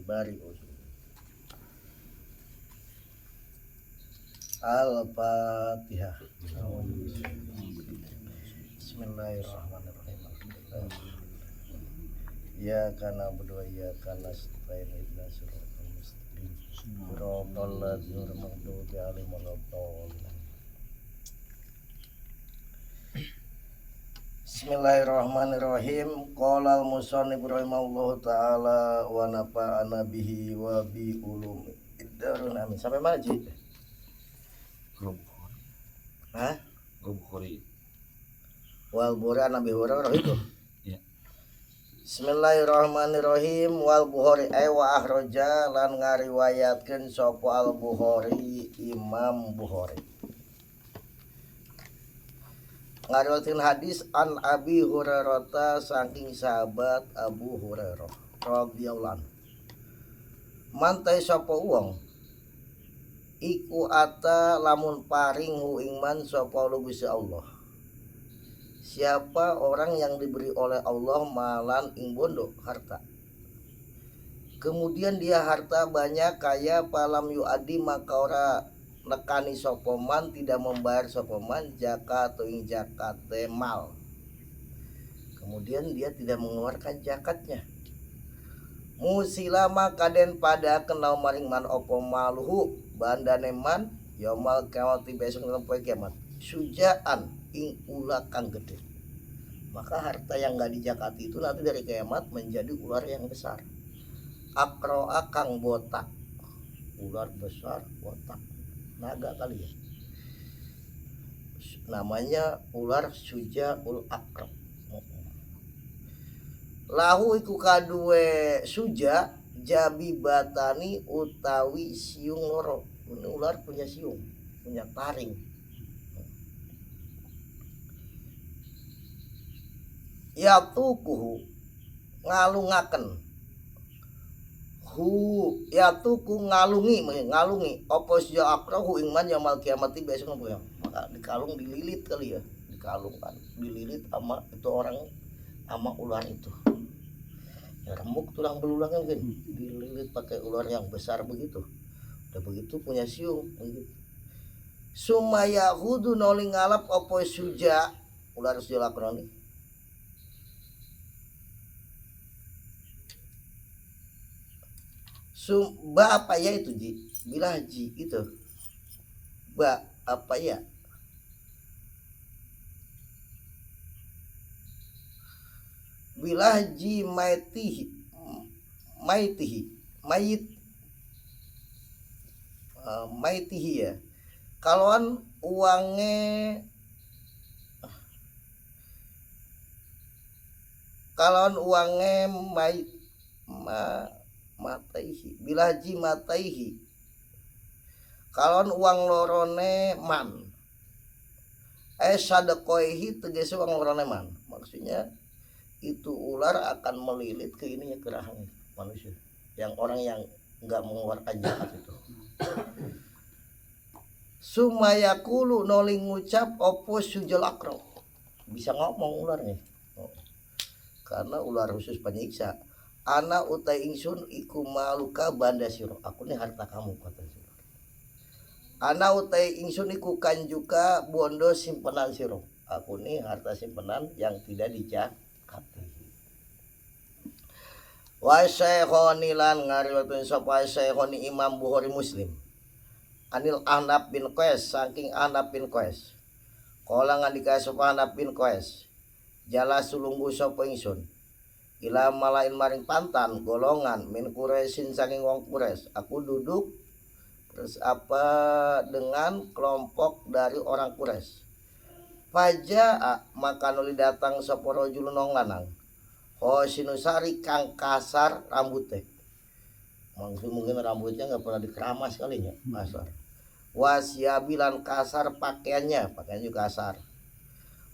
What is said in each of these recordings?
bari'un. Al-Fatihah. Bismillahirrahmanirrahim. Iyyaka na'budu wa iyyaka nasta'in ihdinas siratal mustaqim. Siratal ladzina an'amta 'alaihim waladdallin. Bismillahirrahmanirrahim. Qala al-musannif rahimahullahu taala wa nafa'ana bihi wa bi ulumi iddarun amin. Sampai mana, Ji? Hah? Bukhari. Wal Bukhari Nabi Hurairah itu. Ya. Bismillahirrahmanirrahim. Wal Bukhari wa akhraja lan ngariwayatkeun sapa Al Bukhari Imam Bukhari. Ngariwayatkeun hadis an Abi Hurairah saking sahabat Abu Hurairah radhiyallahu anhu. Mantai sapa wong iku ata lamun paring hu ingman sapa Gusti Allah. Siapa orang yang diberi oleh Allah malan ing bondo harta. Kemudian dia harta banyak kaya palam yuadi maka ora nekani sapa man tidak membayar sapa man zakat atau ing zakat mal. Kemudian dia tidak mengeluarkan zakatnya. Musilama kaden pada kenal maring man opo maluhu bandane man yaumul kiamati besok dalam poe kiamat sujaan ing ular kang gede. Maka harta yang enggak dijakati itu nanti dari kiamat menjadi ular yang besar. Akroa kang botak, ular besar botak, naga kali ya. Namanya ular sujaul akro. Lahu iku kadue suja jabi batani utawi siung loro. Ini ular punya siung, punya taring. Ya tukuhu ngalungaken. Hu ya tuku ngalungi apa sya akrahu ingman yaumil kiamati besok ya. Maka dikalung dililit kali ya, dikalungkan, dililit sama itu orang sama ular itu. Ya, remuk tulang belulangnya mungkin dililit pakai ular yang besar begitu. Udah begitu punya siung begitu. Sumaya hudu noli ngalap opo suja ular sujal akroni. Ba apa ya itu Ji? Bilah Ji itu. Ba apa ya? Bilah Ji maitihi ya. Kalawan uangnya mataihi bilaji mataihi kalon uang lorone man sadekoihi tegese uang lorone man. Maksudnya itu ular akan melilit ke ininya ke rahang manusia yang orang yang enggak mengeluarkan zakat itu. Sumayakulu noli ngucap opo sujul akro. Bisa ngomong ular nih. Karena ular khusus penyiksa. Ana utai ingsun iku maluka banda siro. Aku nih harta kamu kata siro. Ana utai ingsun iku kanjuka bondo simpenan siro. Aku nih harta simpenan yang tidak dijakati. Wa syekhoni lan ngariwayatkeun sapa syekhoni Imam Bukhari Muslim. Anil Ahnaf bin Qais saking Ahnaf bin Qais. Kala ngandika sapa Ahnaf bin Qais. Jala sulunggu sapa ingsun. Ila malain maring pantan golongan min Quraisyin saking wong Quraisy. Aku duduk terus apa dengan kelompok dari orang Quraisy. Faja maka nuli datang sapa rajulun lanang. Sinusari kang kasar rambutnya. Mungkin rambutnya enggak pernah dikeramas kalinya, kasar. Wasyabilan kasar pakaiannya juga kasar.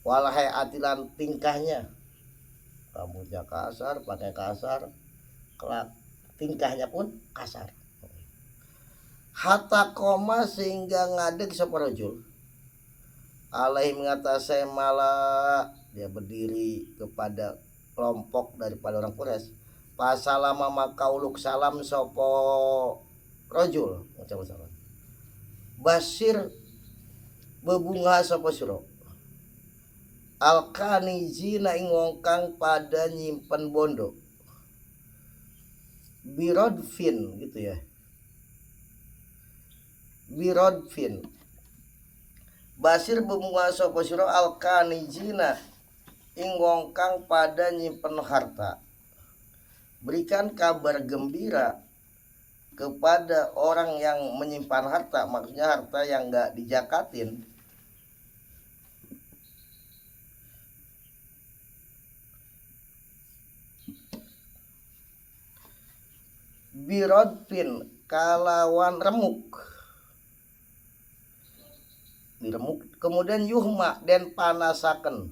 Walahai atilan tingkahnya. Rambutnya kasar, pakai kasar, kelak tingkahnya pun kasar. Hatta koma sehingga ngadeg sapa rajul. Alaihi mengatasi malah dia berdiri kepada kelompok daripada orang Quraisy. pasalama maka uluk salam sopo rojul macam salam basir bebunga sopo siro alkanizina ing wong kang pada nyimpen bondo birodfin gitu ya, birodfin basir bebunga sopo siro alkanizina ing wong kang pada nyimpen harta. Berikan kabar gembira kepada orang yang menyimpan harta, maksudnya harta yang enggak dijakatin. Birodfin kalawan remuk, diremuk kemudian yuhma dan panasaken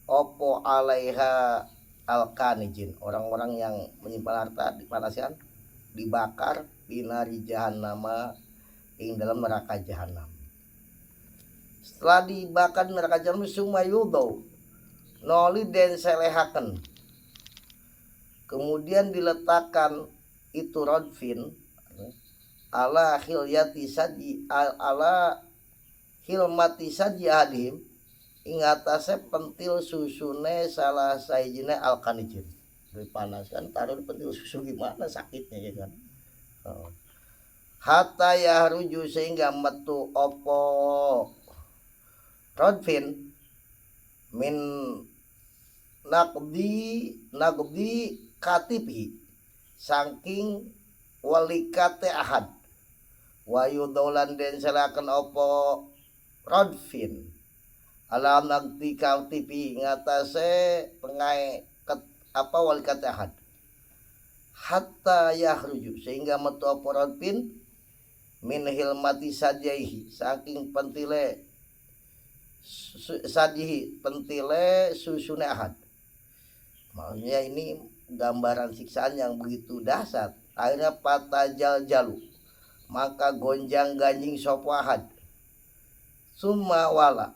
opo alaiha alkanijin, orang-orang yang menyimpan harta dipanaskan, dibakar binari jahannama ing dalam neraka jahanam. Setelah dibakar neraka jahanam sumayudo noli den selehaken, kemudian diletakkan itu rodfin ala hilyati saji ala hilmati saji adim ing atase pentil susune salah saijine alkanijin. Dipanaskan taruh di pentil susu, gimana sakitnya ya kan. Hatta ya ruju sehingga metu opo rodfin min naqdi katibi saking walikate ahad wa yudolan den selaken opo rodfin alam nagti kau tipi ngatasé pengai apa walikat ahad hatta yahruju sehingga metu apa rodfin min hilmati sajaihi saking pentile sajihi pentile susune ahad. Maksudnya ini gambaran siksaan yang begitu dahsyat. Akhirnya patajal jalu maka gonjang ganjing sopo ahad summa wala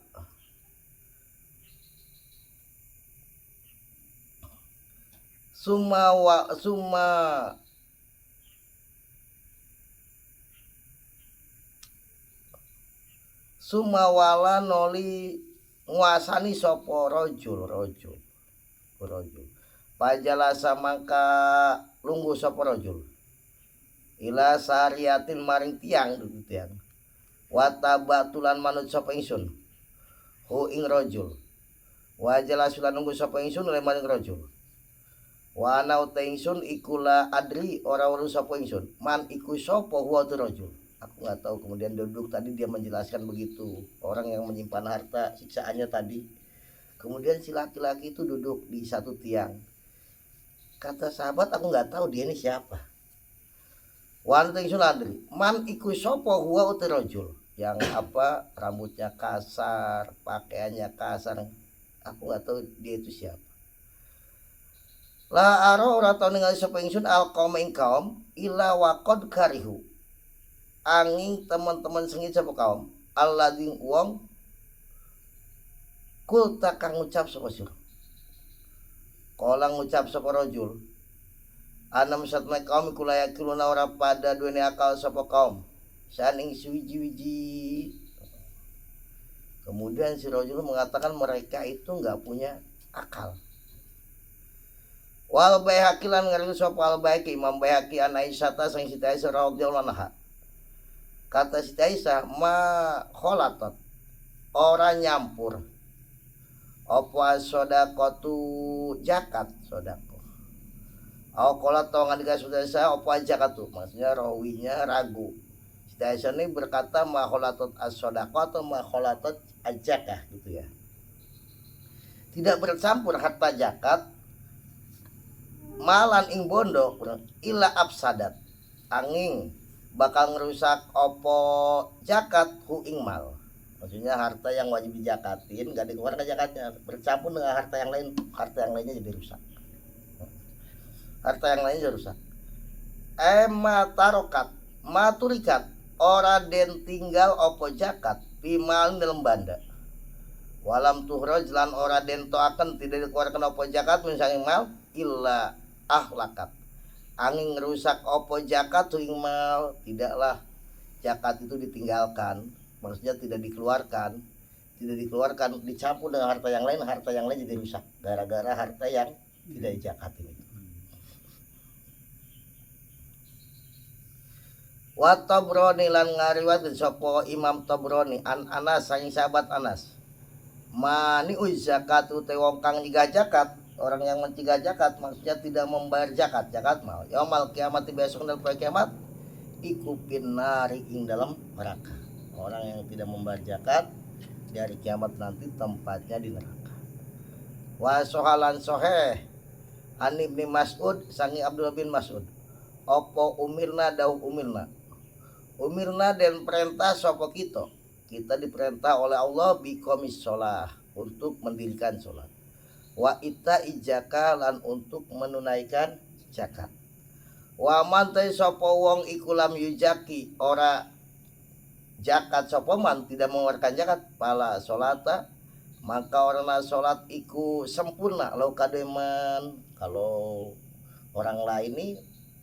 summa wala noli nguasani sopo rojul pajalasa mangka lungguh sopo rojul ila sariatin maring tiang dudu tiang watabatulan manut sopo ingsun hu ing rojul wajala sulan lungguh sopo ingsun oleh maring rojul wa ana ingsun ikula adri ora weruh sapa ingsun man iku sapa huwa tu rajul. Aku enggak tahu. Kemudian duduk tadi dia menjelaskan begitu, orang yang menyimpan harta siksaannya tadi. Kemudian si laki-laki itu duduk di satu tiang. Kata sahabat, aku enggak tahu dia ini siapa. Wa ana ingsun adri man iku sapa huwa tu rajul, yang apa rambutnya kasar, pakaiannya kasar. Aku enggak tahu dia itu siapa. La aro ora tau ningali sapa ingsun alqaum ing kaum illa waqad karihu angin teman-teman sengit sapa kaum alladzi wong kul takang ngucap sapa sira kala ngucap sapa rajul anam satma kaum kula yakiluna ora pada duweni akal sapa kaum saning suwiji-wiji. Kemudian si rajul mengatakan mereka itu enggak punya akal. Wal Baihaqi lan ngariwayat sapa Al Baihaqi Imam Baihaqi an Aisyah sang Siti Aisyah radhiyallahu anha. Kata Siti Aisyah ma kholatat ora nyampur apa sedekatu zakat sedekah. Au qolat to ngandika Siti Aisyah apa zakatu, maksudnya rawinya ragu. Siti Aisyah ini berkata ma kholatat as-sedekah atau ma kholatat az-zakah gitu ya. Tidak bercampur harta zakat malan ing bondo ila absadat angin bakal ngerusak opo zakat hu ing mal. Maksudnya harta yang wajib dijakatin gak dikeluarkan zakatnya, bercampur dengan harta yang lain, harta yang lainnya jadi rusak. Harta yang lainnya jadi rusak. Tarokat maturikat ora den tinggal opo zakat pimal dalam banda. Walam tuhraj lan ora den toaken tidak dikeluarkan opo zakat misalnya mal illa ahlakat angin rusak opo zakat ing mal, tidaklah zakat itu ditinggalkan, maksudnya tidak dikeluarkan, dicampur dengan harta yang lain jadi rusak gara-gara harta yang tidak dizakatin itu. Wa Tabrani lan ngariwayatkeun sapa Imam Tabrani an Anas saking sahabat Anas. Mani zakatu te wong kang nyegah zakat, orang yang mencegah zakat maksudnya tidak membayar zakat mau. Yaumul kiamat besok dina poe kiamat iku pinnari ing dalam neraka. Orang yang tidak membayar zakat di hari kiamat nanti tempatnya di neraka. Wa sohalan soheh an Ibnu Mas'ud sangi Abdullah bin Mas'ud. Opo umirna dauh umirna dan perintah sapa kita diperintah oleh Allah biqomis sholah untuk mendirikan sholat, wa ita ijaka lan untuk menunaikan zakat, wa mantai sapa wong iku lam yujaki ora zakat sapa man tidak mengeluarkan zakat pala sholata maka orang sholat iku sempurna lau kademan. Kalau orang lain ini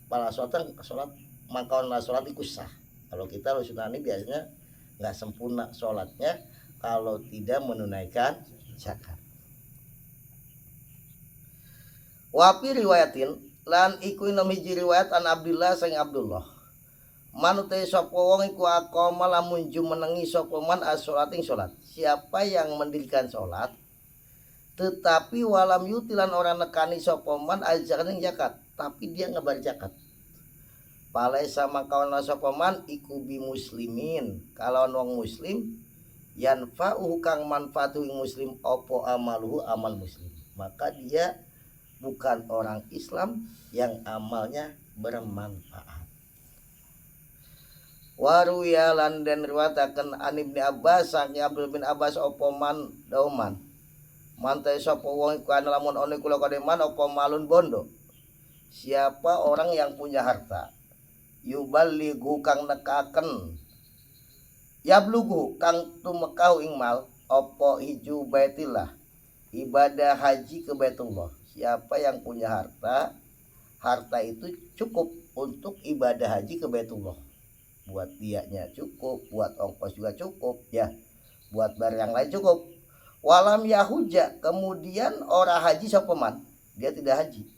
pala sholat maka orang sholat iku sah. Kalau kita Sunani biasanya nggak sempurna sholatnya kalau tidak menunaikan zakat. Wapi riwayatin lan iku nom hiji riwayat an Abdullah sang Abdullah. Manute sapa wong iku aqama lamun jumenengi sapa man as-shalat ing salat. Siapa yang mendirikan salat tetapi walam yutilan orang nekani sapa man ajaran ing zakat, tapi dia ngebar zakat. Palai sama kawan nasopaman iku bi muslimin kalau wong muslim yanfa'uhu kang manfaatu ing muslim opo amaluhu amal muslim, maka dia bukan orang Islam yang amalnya bermanfaat. Waruya lan den riwayataken an Ibnu Abbas saking Abdul bin Abbas opo man dauman mantai sapa wong iku ana lamun ono kula kademan opo malun bondo. Siapa orang yang punya harta yuballighu kang nekaken yablughu kang tumekau ing mal apa hiju baitillah ibadah haji ke Baitullah. Siapa yang punya harta itu cukup untuk ibadah haji ke Baitullah, buat dianya cukup, buat ongkos juga cukup ya, buat bar yang lain cukup. Walam yahuja kemudian orang haji sopeman dia tidak haji.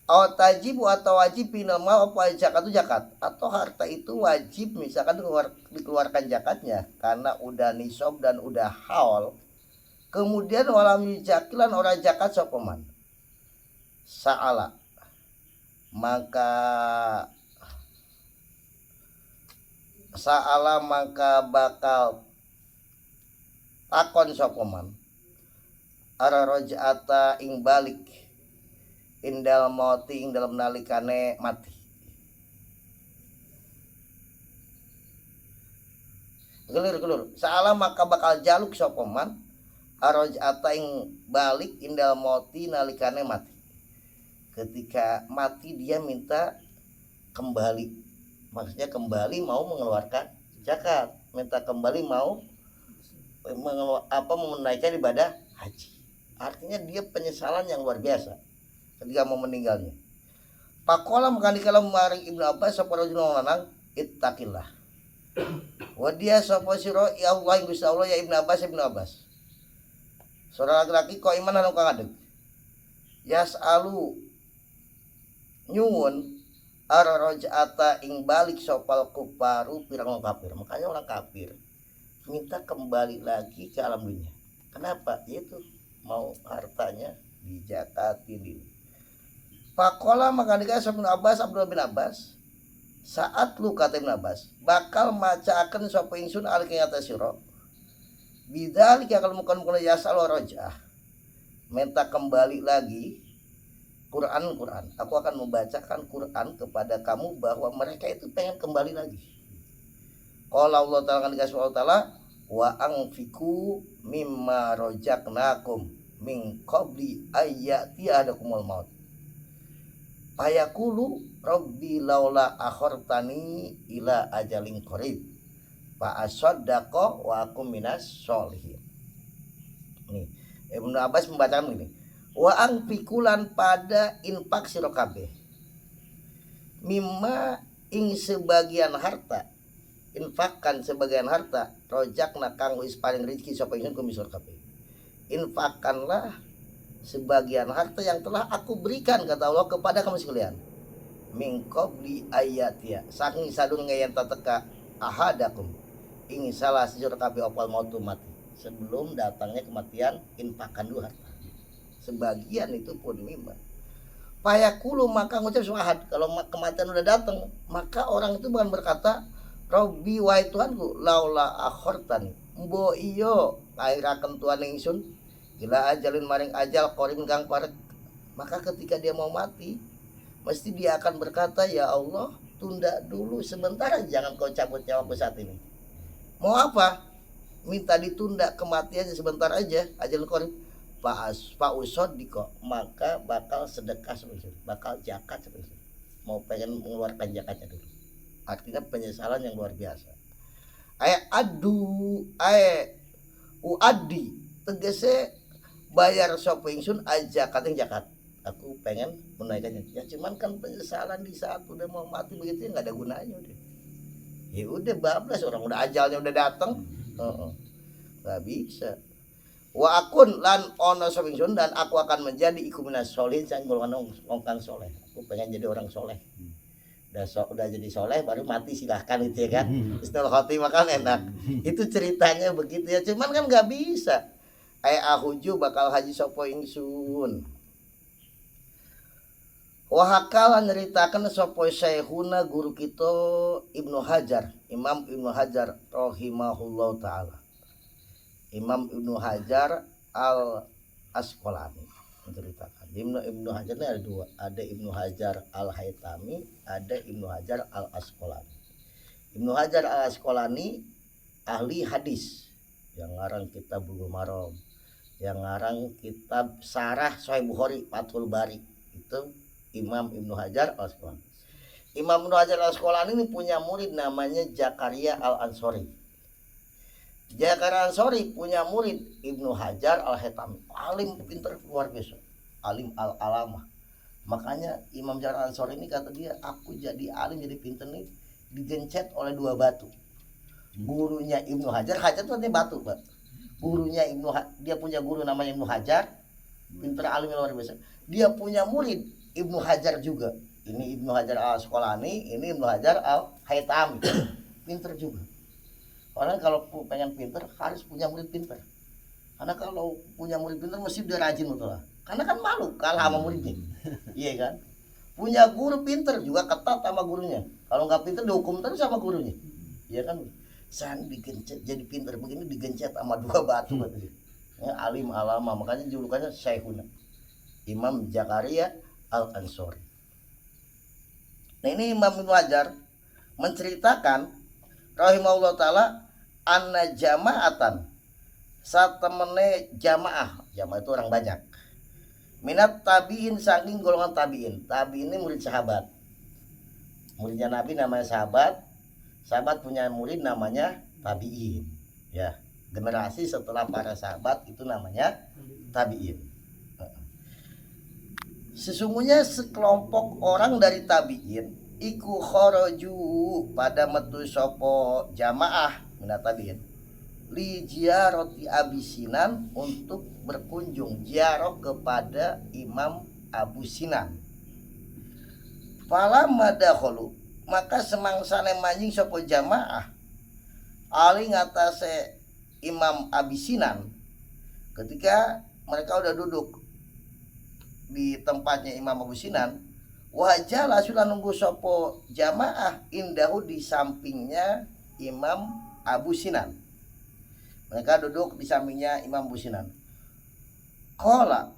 Tajibu atau wajib pinama apa zakat atau harta itu wajib misalkan dikeluarkan zakatnya karena udah nisab dan udah haul, kemudian walam yujakilan orang zakat sopeman sa'ala maka bakal takon sopeman ara roj'ata ing balik indal mauti ing dalam nalikane mati. Gelur salah maka bakal jaluk sopeman aroj'ata ing balik indal mauti nalikane mati. Ketika mati dia minta kembali, maksudnya kembali mau mengeluarkan zakat, minta kembali mau menunaikan ibadah haji. Artinya dia penyesalan yang luar biasa ketika mau meninggalnya. Pakola mengkali kalau maring Ibnu Abbas sapa rajulun lanang ittaqillah. Wa dia sapa sira ya Allah Gusti Allah ya Ibnu Abbas. Saudara laki-laki kok iman anu kang adeg. Yas'alu nyuwun ar-raj'ata ing balik sopal kufaru pirang kafir. Makanya orang kafir minta kembali lagi ke alam dunia. Kenapa? Yaitu mau hartanya dijakatin dulu. Pakola maka dikasih Abdullah bin Abbas saat lu kata Ibn Abbas bakal maca akan sapa ingsun aliki atas sira bidzalika kalau mukon yasal rajah minta kembali lagi Quran aku akan membacakan Quran kepada kamu bahwa mereka itu pengen kembali lagi. Qala Allah Ta'ala kan dikasih Allah Ta'ala wa anfiku mimma rajaqnakum min qabli ayyati adakumul maut ayakulu rabbi laula akhortani ila ajalin qarib fa asaddaqa wa akum minas sholihin. Nih Ibnu Abbas membacakan ini wa angpikulan pada infak sira kabeh mimma ing sebagian harta infakkan sebagian harta rojakna kang wis paling rezeki sapa ingsun kum sira kabeh infakkanlah sebagian harta yang telah aku berikan kata Allah kepada kamu sekalian min qabli ayatia saking sadung ngayan tateka ahadakum ing salah sira kabeh opal mautu mati sebelum datangnya kematian infakkan dulu harta sebagian itu pun mimba payakulu maka ngucap syahad kalau kematian udah datang maka orang itu bukan berkata Robbi wahai Tuhanku laula akhortani mbo iyo lairaken Tuhan ingsun gila ajalin maring ajal korim kang parek maka ketika dia mau mati mesti dia akan berkata ya Allah tunda dulu sebentar jangan kau cabut nyawaku saat ini mau apa minta ditunda kematiannya sebentar aja ajal korim Pak Usod diko maka bakal sedekah sebenarnya bakal zakat sebenarnya mau pengen mengeluarkan zakatnya dulu artinya penyesalan yang luar biasa uadi tegese bayar sapa ingsun aja kateng zakat aku pengen menaikannya ya cuman kan penyesalan di saat udah mau mati begitu nggak ada gunanya udah ya udah bablas orang udah ajalnya udah datang nggak bisa wa akun lan ono sopingsun dan aku akan menjadi iku minas solihin sang golongan wong soleh aku pengen jadi orang soleh udah jadi soleh baru mati silahkan itu ya kan isnul khotimah kan enak itu ceritanya begitu ya cuman kan nggak bisa ahuju bakal haji sopo ingsun wahakala nyeritakan sopo syekhuna guru kita Ibnu Hajar Imam Ibnu Hajar rahimahullah ta'ala Imam Ibnu Hajar al-Asqalani menceritakan. Ibnu Hajar ini ada dua, ada Ibnu Hajar al-Haytami, ada Ibnu Hajar al-Asqalani. Ibnu Hajar al-Asqalani ahli hadis yang ngarang kitab Bulughul Maram, yang ngarang kitab Syarah Sahih Bukhari Fathul Bari itu Imam Ibnu Hajar al-Asqalani. Imam Ibnu Hajar al-Asqalani ini punya murid namanya Zakaria al-Ansori. Zakaria Ansori punya murid Ibnu Hajar al-Haytami alim pintar luar biasa alim al-alamah makanya Imam Zakaria Ansori ini kata dia aku jadi alim jadi pintar nih digencet oleh dua batu gurunya Ibnu Hajar itu artinya batu Pak gurunya dia punya guru namanya Ibnu Hajar pintar alim luar biasa dia punya murid Ibnu Hajar juga ini Ibnu Hajar al-Asqalani ini Ibnu Hajar al-Haytami pintar juga. Orang kalau pengen pinter harus punya murid pinter. Karena kalau punya murid pinter mesti dia rajin betul lah. Karena kan malu kalah sama muridnya. Iya kan? Punya guru pinter juga ketat sama gurunya. Kalau nggak pinter dihukum terus sama gurunya. Iya kan? Saya digencet jadi pinter begini digencet sama dua batu katanya. Ya, alim alama makanya julukannya Syekhuna Imam Zakaria al-Ansori. Nah ini Imam Ibnu Hajar menceritakan rahimahullah ta'ala anna jama'atan saat temene jamaah itu orang banyak minat tabiin saking golongan tabiin ini murid sahabat muridnya Nabi namanya sahabat punya murid namanya tabiin ya generasi setelah para sahabat itu namanya tabiin sesungguhnya sekelompok orang dari tabiin iku kharaju pada metu sopo jamaah minat tabiin li ziarati Abi Sinan untuk berkunjung ziarah kepada Imam Abu Sinan fala madakhulu maka semangsane manjing sopo jamaah ali ngatasé Imam Abi Sinan ketika mereka udah duduk di tempatnya Imam Abu Sinan wajah lah sudah nunggu sopo jamaah indahu di sampingnya Imam Abu Sinan mereka duduk di sampingnya Imam Abu Sinan qala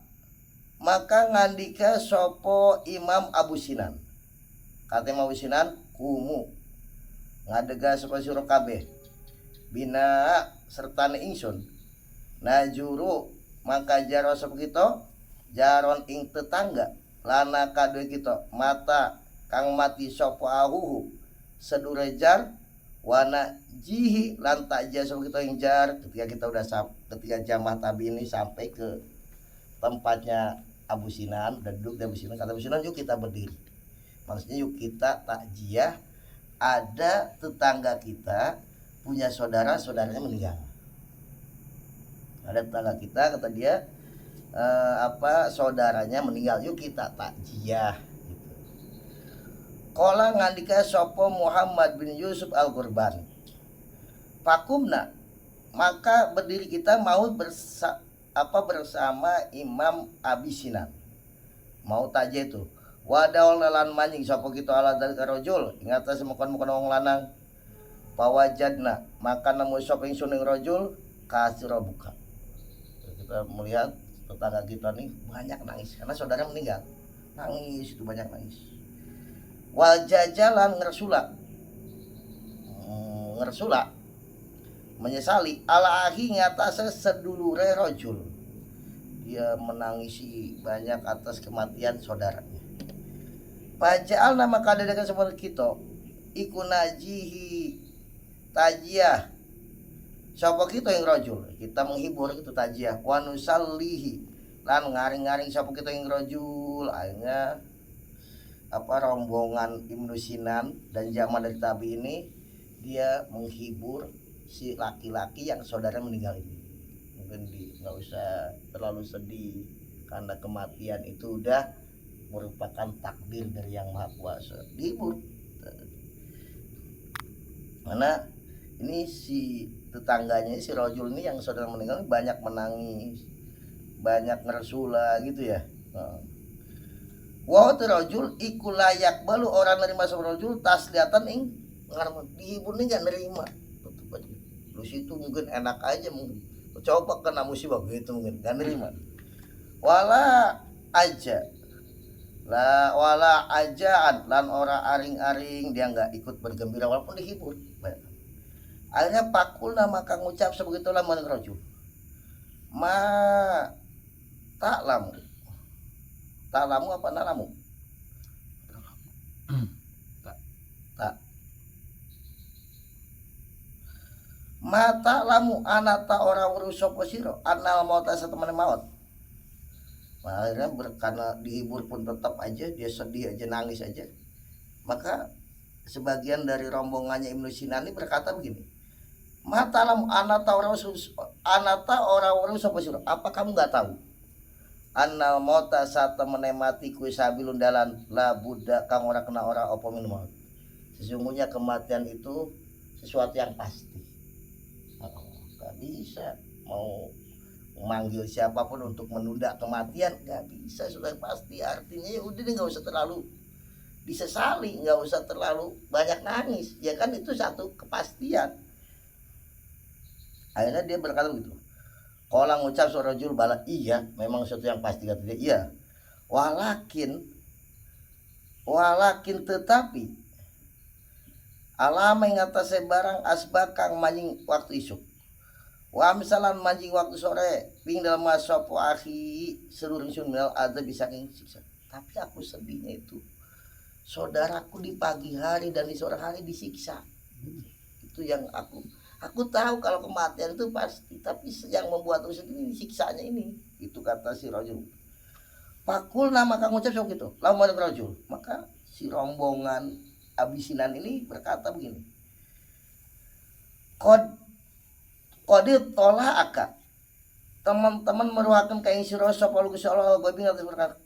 maka ngandika sopo Imam Abu Sinan kata Imam Abu Sinan kumu ngadega sopo sira kabeh bina sertane ingsun najuru maka jaro sapa kita jaron ing tetangga lana kadue kita mata kang mati sapa ahuhu sedurejar wana jihi lan takja sapa kita injar ketika kita udah ketika jamaah tabi ini sampai ke tempatnya Abu Sinan dan duduk di Abu Sinan. Kata Abu Sinan, yuk kita berdiri. Maksudnya yuk kita takziah. Ada tetangga kita punya saudaranya meninggal. Ada tetangga kita, kata dia, saudaranya meninggal, yuk kita takziah. Gitu. Qala ngandika sopo Muhammad bin Yusuf al-Qurban. Fakumna, maka berdiri kita mau bersama Imam Abi Sinan. Mau tajih itu. Wadaul lan manjing sapa kita ala dari rajul, ingata semukon-mukon wong lanang. Pawajadna, maka nemu sapa ingsun ing rajul kasira buka. Kita melihat tetangga kita nih banyak nangis karena saudara meninggal. Nangis itu banyak nangis. Wajajalan ngersula menyesali ala ahi ngatasé sedulure rajul. Dia menangisi banyak atas kematian saudaranya. Pajal nama kadadakan seperti kita iku najihi tajiyah. Sapa kita yang rajul, kita menghibur itu tajiyah. Wa nusallihi lan ngaring-ngaring sapa kita yang rajul. Akhirnya rombongan Ibnu Sinan dan Jamal dari Tabi ini dia menghibur si laki-laki yang saudara meninggal ini. Mungkin nggak usah terlalu sedih karena kematian itu udah merupakan takdir dari Yang Maha Kuasa. Dihibur. Mana ini si tetangganya si rajul ini yang saudara meninggal banyak menangis, banyak ngersula gitu ya. Wa rajul iku layak balu orang nerima sama rajul tasliyatan ing ngarep dihibur nih enggak nerima. Tutup aja. Lu situ mungkin enak aja mungkin. Coba kena musibah gitu mungkin enggak nerima. Wala ajaan lan ora aring-aring, dia enggak ikut bergembira walaupun dihibur. Akhirnya pakul nama kang ngucap sebegitulah man rajul. Ma ta'lamu. Ta'lamu apa nalamu? Tak. Mata lamu anata orang urus sapa sira anal mauta satemene maut. Akhirnya karena dihibur pun tetap aja dia sedih aja, nangis aja. Maka sebagian dari rombongannya Ibnu Sinan ini berkata begini, mata lamu anata orang urus sapa sira. Apa kamu nggak tahu? Annal mauta satemene mati kuwi sabilun dalan la buddha kang ora kena ora apa min maut. Sesungguhnya kematian itu sesuatu yang pasti. Gak bisa mau memanggil siapapun untuk menunda kematian, gak bisa, sudah pasti. Artinya ya udah nggak usah terlalu disesali, nggak usah terlalu banyak nangis, ya kan, itu satu kepastian. Akhirnya dia berkata begitu. Kalau ngucap suara rajul bala, iya memang sesuatu yang pasti, kata dia, iya. Walakin tetapi alama yang atasnya barang asbakang manjing waktu isuk. Wa misalan manjing waktu sore ping dalam masopo akhi seluruh sun minal ada bisa siksa. Tapi aku sedihnya itu saudaraku di pagi hari dan di sore hari disiksa. Itu yang aku tahu kalau kematian itu pasti, tapi yang membuat aku sedih siksanya ini. Itu kata si rajul. Pakul nama kang ngucap sok gitu. Lamun rajul, maka si rombongan Abi Sinan ini berkata begini. Qadir tola'aka, teman-teman meruakan kain sira sapa Gusti Allah goib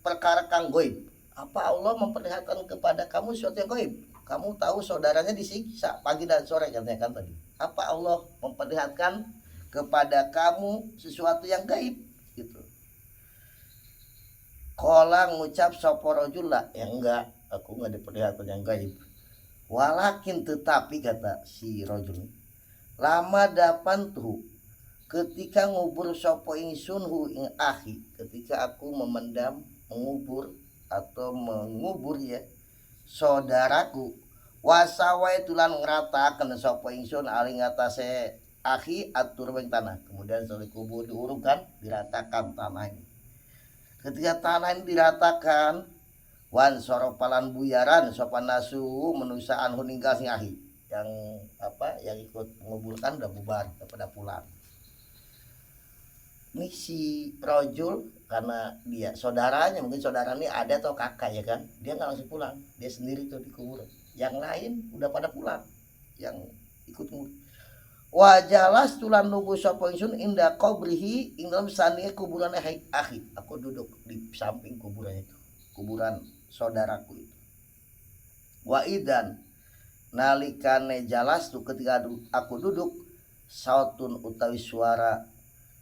perkara kang goib. Apa Allah memperlihatkan kepada kamu sesuatu yang goib? Kamu tahu saudaranya disiksa pagi dan sore, katanya kan tadi. Apa Allah memperlihatkan kepada kamu sesuatu yang gaib gitu? Qala ngucap sapa rajul la, ya enggak, aku enggak diperlihatkan yang gaib. Walakin tetapi, kata si rajul, lama dapan tuh ketika ngubur sopo ingsun hu ing akhi, ketika aku mengubur ya saudaraku, wasawai tulan ngeratakan sopo ingsun aling atase akhi atur wing tanah. Kemudian setelah kubur diurungkan, diratakan tanah ini. Ketika tanah ini diratakan, wan soropalan buyaran sopan nasu menusaan huninggal sing akhi, yang ikut menguburkan udah bubar, pada pulang. Nih si rojul karena dia saudaranya, mungkin saudara ini ada atau kakak ya kan, dia nggak langsung pulang, dia sendiri tuh di kuburan, yang lain udah pada pulang yang ikut nguburan. Wajalas tulan nubu sapa ingsun inda qabrihi ing dalam sania kuburan akhi, aku duduk di samping kuburan itu, kuburan saudaraku itu. Wa idan nalikane jalas tuh ketika aku duduk, sautun utawi suara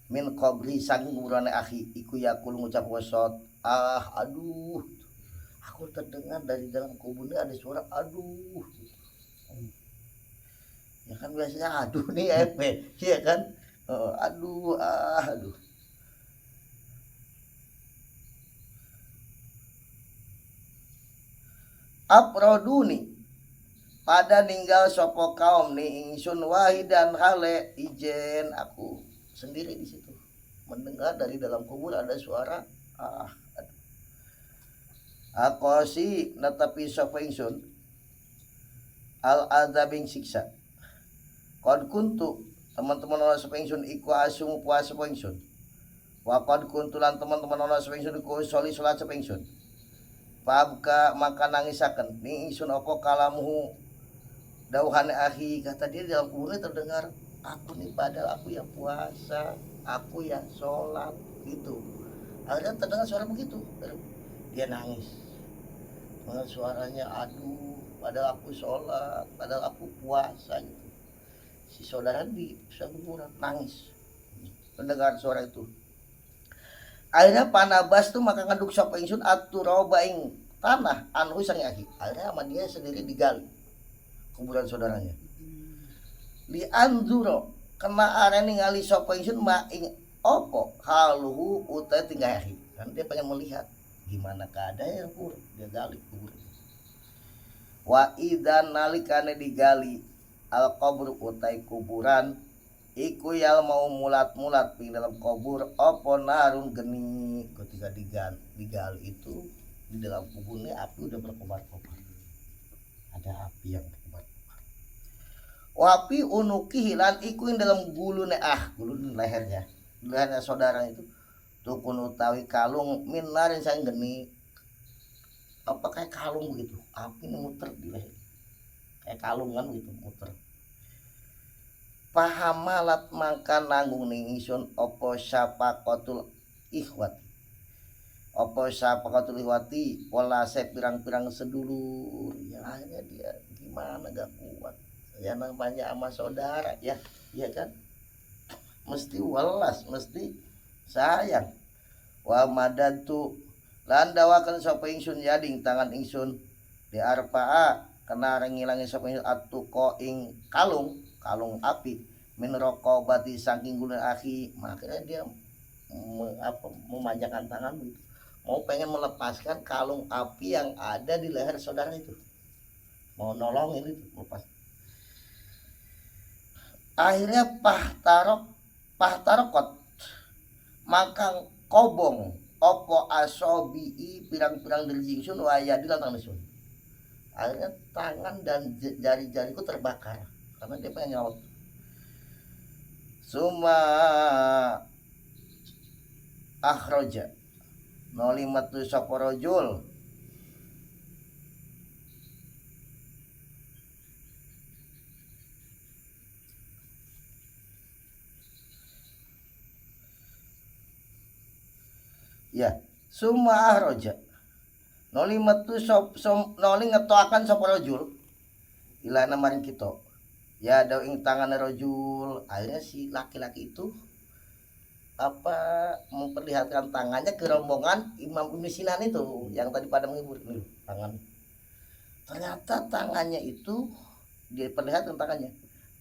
min qabri saking kuburane akhi iku yakul ngucap wasot, aduh, aku terdengar dari dalam kuburnya ada suara aduh. Ya kan biasanya aduh nih ya kan, aduh aduh. Aproduni pada ninggal sopo kaum nih ingsun wahidan hale ijen aku sendiri di situ mendengar dari dalam kubur ada suara aku si netapi sopo ingsun al adzabing siksa kon kuntu teman-teman orang sopo ingsun iku asung puasa sopo ingsun wa kon kuntulan teman-teman orang sopo ingsun iku soli salat sopo ingsun pabka maka nangisaken ning ingsun apa kalamuhu dauhan akhi, kata dia dalam kuburnya terdengar aku nih padahal aku yang puasa, aku yang sholat gitu. Akhirnya terdengar suara begitu, dia nangis. Dengar suaranya aduh, padahal aku sholat, padahal aku puasa gitu. Si saudara di kuburan nangis mendengar suara itu. Akhirnya panabas tuh maka ngeduk sapa ingsun aturoba ing tanah anu sang akhi. Akhirnya sama dia sendiri digali kuburan saudaranya. Li anzuro kena are ningali sapa ingsun ma ing opo haluhu uta tinggal akhi. Kan dia pengen melihat gimana keadaannya kubur, dia gali kubur. Wa idzan nalikane digali al qabr utai kuburan iku yal mau mulat-mulat di dalam kubur opo narun geni ketika digali itu di dalam kuburnya api udah berkobar-kobar. Ada api yang wapi unuki hilan ikuin dalam gulune gulune lehernya saudara itu tukun utawi kalung minarin saya geni apa kayak kalung begitu api muter di leher kayak kalungan gitu muter pahamalat mangka nanggung ning ingsun apa syafaqatul ikhwati apa syafaqatul ikhwati pola pirang-pirang sedulur ya akhirnya dia gimana gak kuat ya namanya sama saudara ya kan mesti welas mesti sayang wa madantu lan dawakan sapa ingsun yading tangan ingsun di arpaa kena ngilangin sapa ingsun atuko ing kalung api min raqabati saking gulun akhi makanya dia memanjangkan tangan gitu mau pengen melepaskan kalung api yang ada di leher saudara itu mau nolongin itu lepas. Akhirnya pahtarokot maka kobong opo asobii pirang-pirang dari jingsun wayadi lantang nesun. Akhirnya tangan dan jari-jariku terbakar karena dia pengen nyaut. Suma akhroja nolimatu saporojul ya summa ahroja noli metu noli ngetoakan sapa rojul ilana maring kita ya daw ing tangan rojul akhirnya si laki-laki itu memperlihatkan tangannya ke rombongan Imam Ibnu Sinan itu yang tadi pada menghibur nih tangan ternyata tangannya itu dia perlihatkan tangannya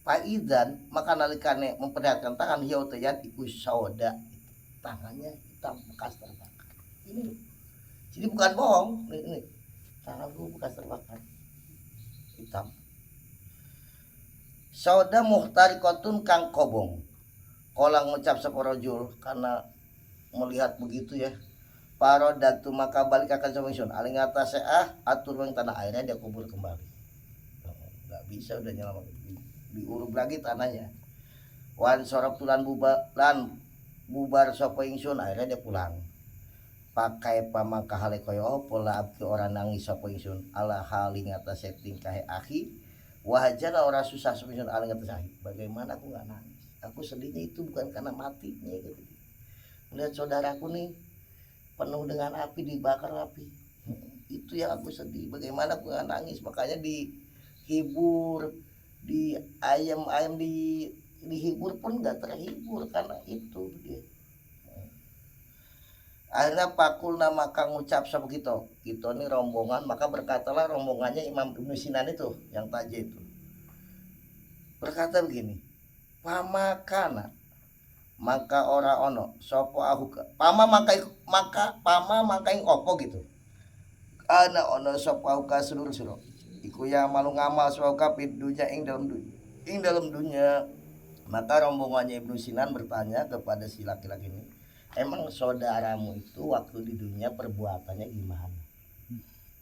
Faidan maka nalikane memperlihatkan tangan hiau teyan iku sauda tangannya hitam bekas terbakar ini jadi bukan bohong ini tangan gue bekas terbakar hitam sauda muhtarikotun kang kobong kolang ngucap seporojul karena melihat begitu ya parodatu maka balik akan sama ingsun aling atas atur yang tanah airnya dia kubur kembali nggak bisa udah nyelamat diuruk lagi tanahnya wan sorok tulan bubalan bubar sapa ingsun akhirnya dia pulang pakai pamangkahale koyo pola abdi orang nangis sapa ingsun ala hali ngatas tingkah akhi wahajana ora susah sapa ingsun ala ngatas akhi bagaimana aku nggak nangis aku sedihnya itu bukan karena matinya gitu melihat saudaraku nih penuh dengan api dibakar api itu yang aku sedih bagaimana aku nggak nangis makanya dihibur di ayam-ayam dihibur pun nggak terhibur karena itu dia. Akhirnya pakul nama kang ucap sama kita ini rombongan maka berkatalah rombongannya Imam Ibnu Sinan itu yang taja itu berkata begini pamakana maka ora ono sopo aku pama maka ing opo gitu ana ono sopo aku seluruh sira iku ya malu ngamal sopo kapit dunya ing dalam dunia maka rombongannya Ibnu Sinan bertanya kepada si laki-laki ini emang saudaramu itu waktu di dunia perbuatannya gimana?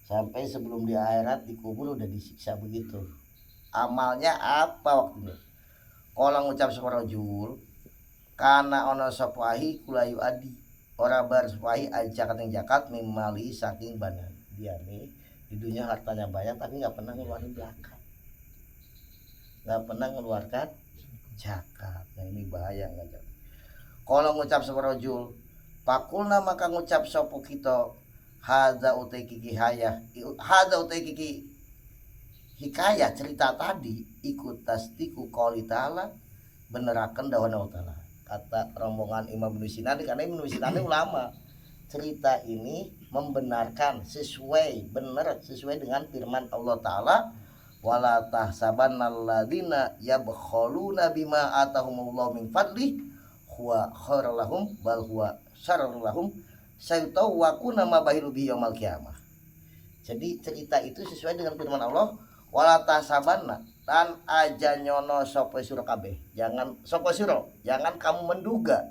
Sampai sebelum di akhirat dikubur udah disiksa begitu. Amalnya apa waktu itu? Kalau ngucap separojul, karena ono sopahi kulayu adi, orang bar sopahi ajakat yang jakat mimali saking banan. Dia nih di dunia hartanya banyak tapi nggak pernah ngeluarin zakat, nggak pernah ngeluarkan zakat. Nah ini bahaya nggak? Kalau ngucap separojul pakulna maka ngucap sopo kita hadza utai kiki hikayah cerita tadi ikut tasdiku qouli ta'ala beneraken dawana ta'ala kata rombongan Imam Ibnu Sinan karena Ibnu Sinan ulama cerita ini membenarkan sesuai dengan firman Allah Ta'ala wala tahsabannalladzina yabkhaluna bima atahumullahu min fadli huwa khairul bal huwa syarrul lahum sayutawwaquna ma bahilu bi yaumil qiyamah. Jadi cerita itu sesuai dengan firman Allah wala tahsabanna dan aja nyono sapa sira kabeh jangan kamu menduga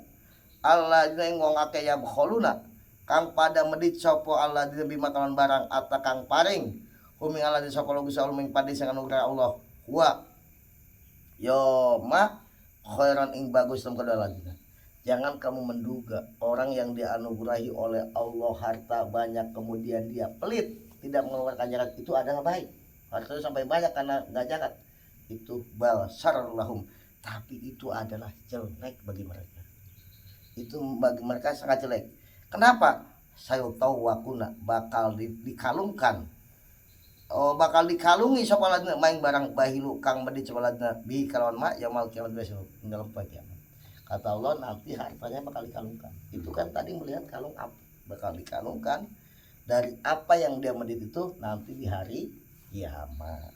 alladzina ngongake ya bkholuna kang pada medit sapa alladzina bima kawan barang ata kang paring humi alladzina sapa Gusti Allah ming padhe sing anugerah Allah huwa yo ma khairan ing bagus dalam kedua lagi. Jangan kamu menduga orang yang dianugerahi oleh Allah harta banyak kemudian dia pelit tidak mengeluarkan zakat itu adalah baik. Hartanya sampai banyak karena nggak zakat itu bal syarrul tapi itu adalah jelek bagi mereka. Itu bagi mereka sangat jelek. Kenapa? Saya tahu wakuna bakal dikalungkan. Bakal dikalungi sopaladna main barang bahilu kang medit sopaladna bi kalawan mak yaumil kiamat besok dalam kiamat. Kata Allah nanti hartanya bakal dikalungkan. Itu kan tadi melihat kalung apa bakal dikalungkan dari apa yang dia medit itu nanti di hari kiamat.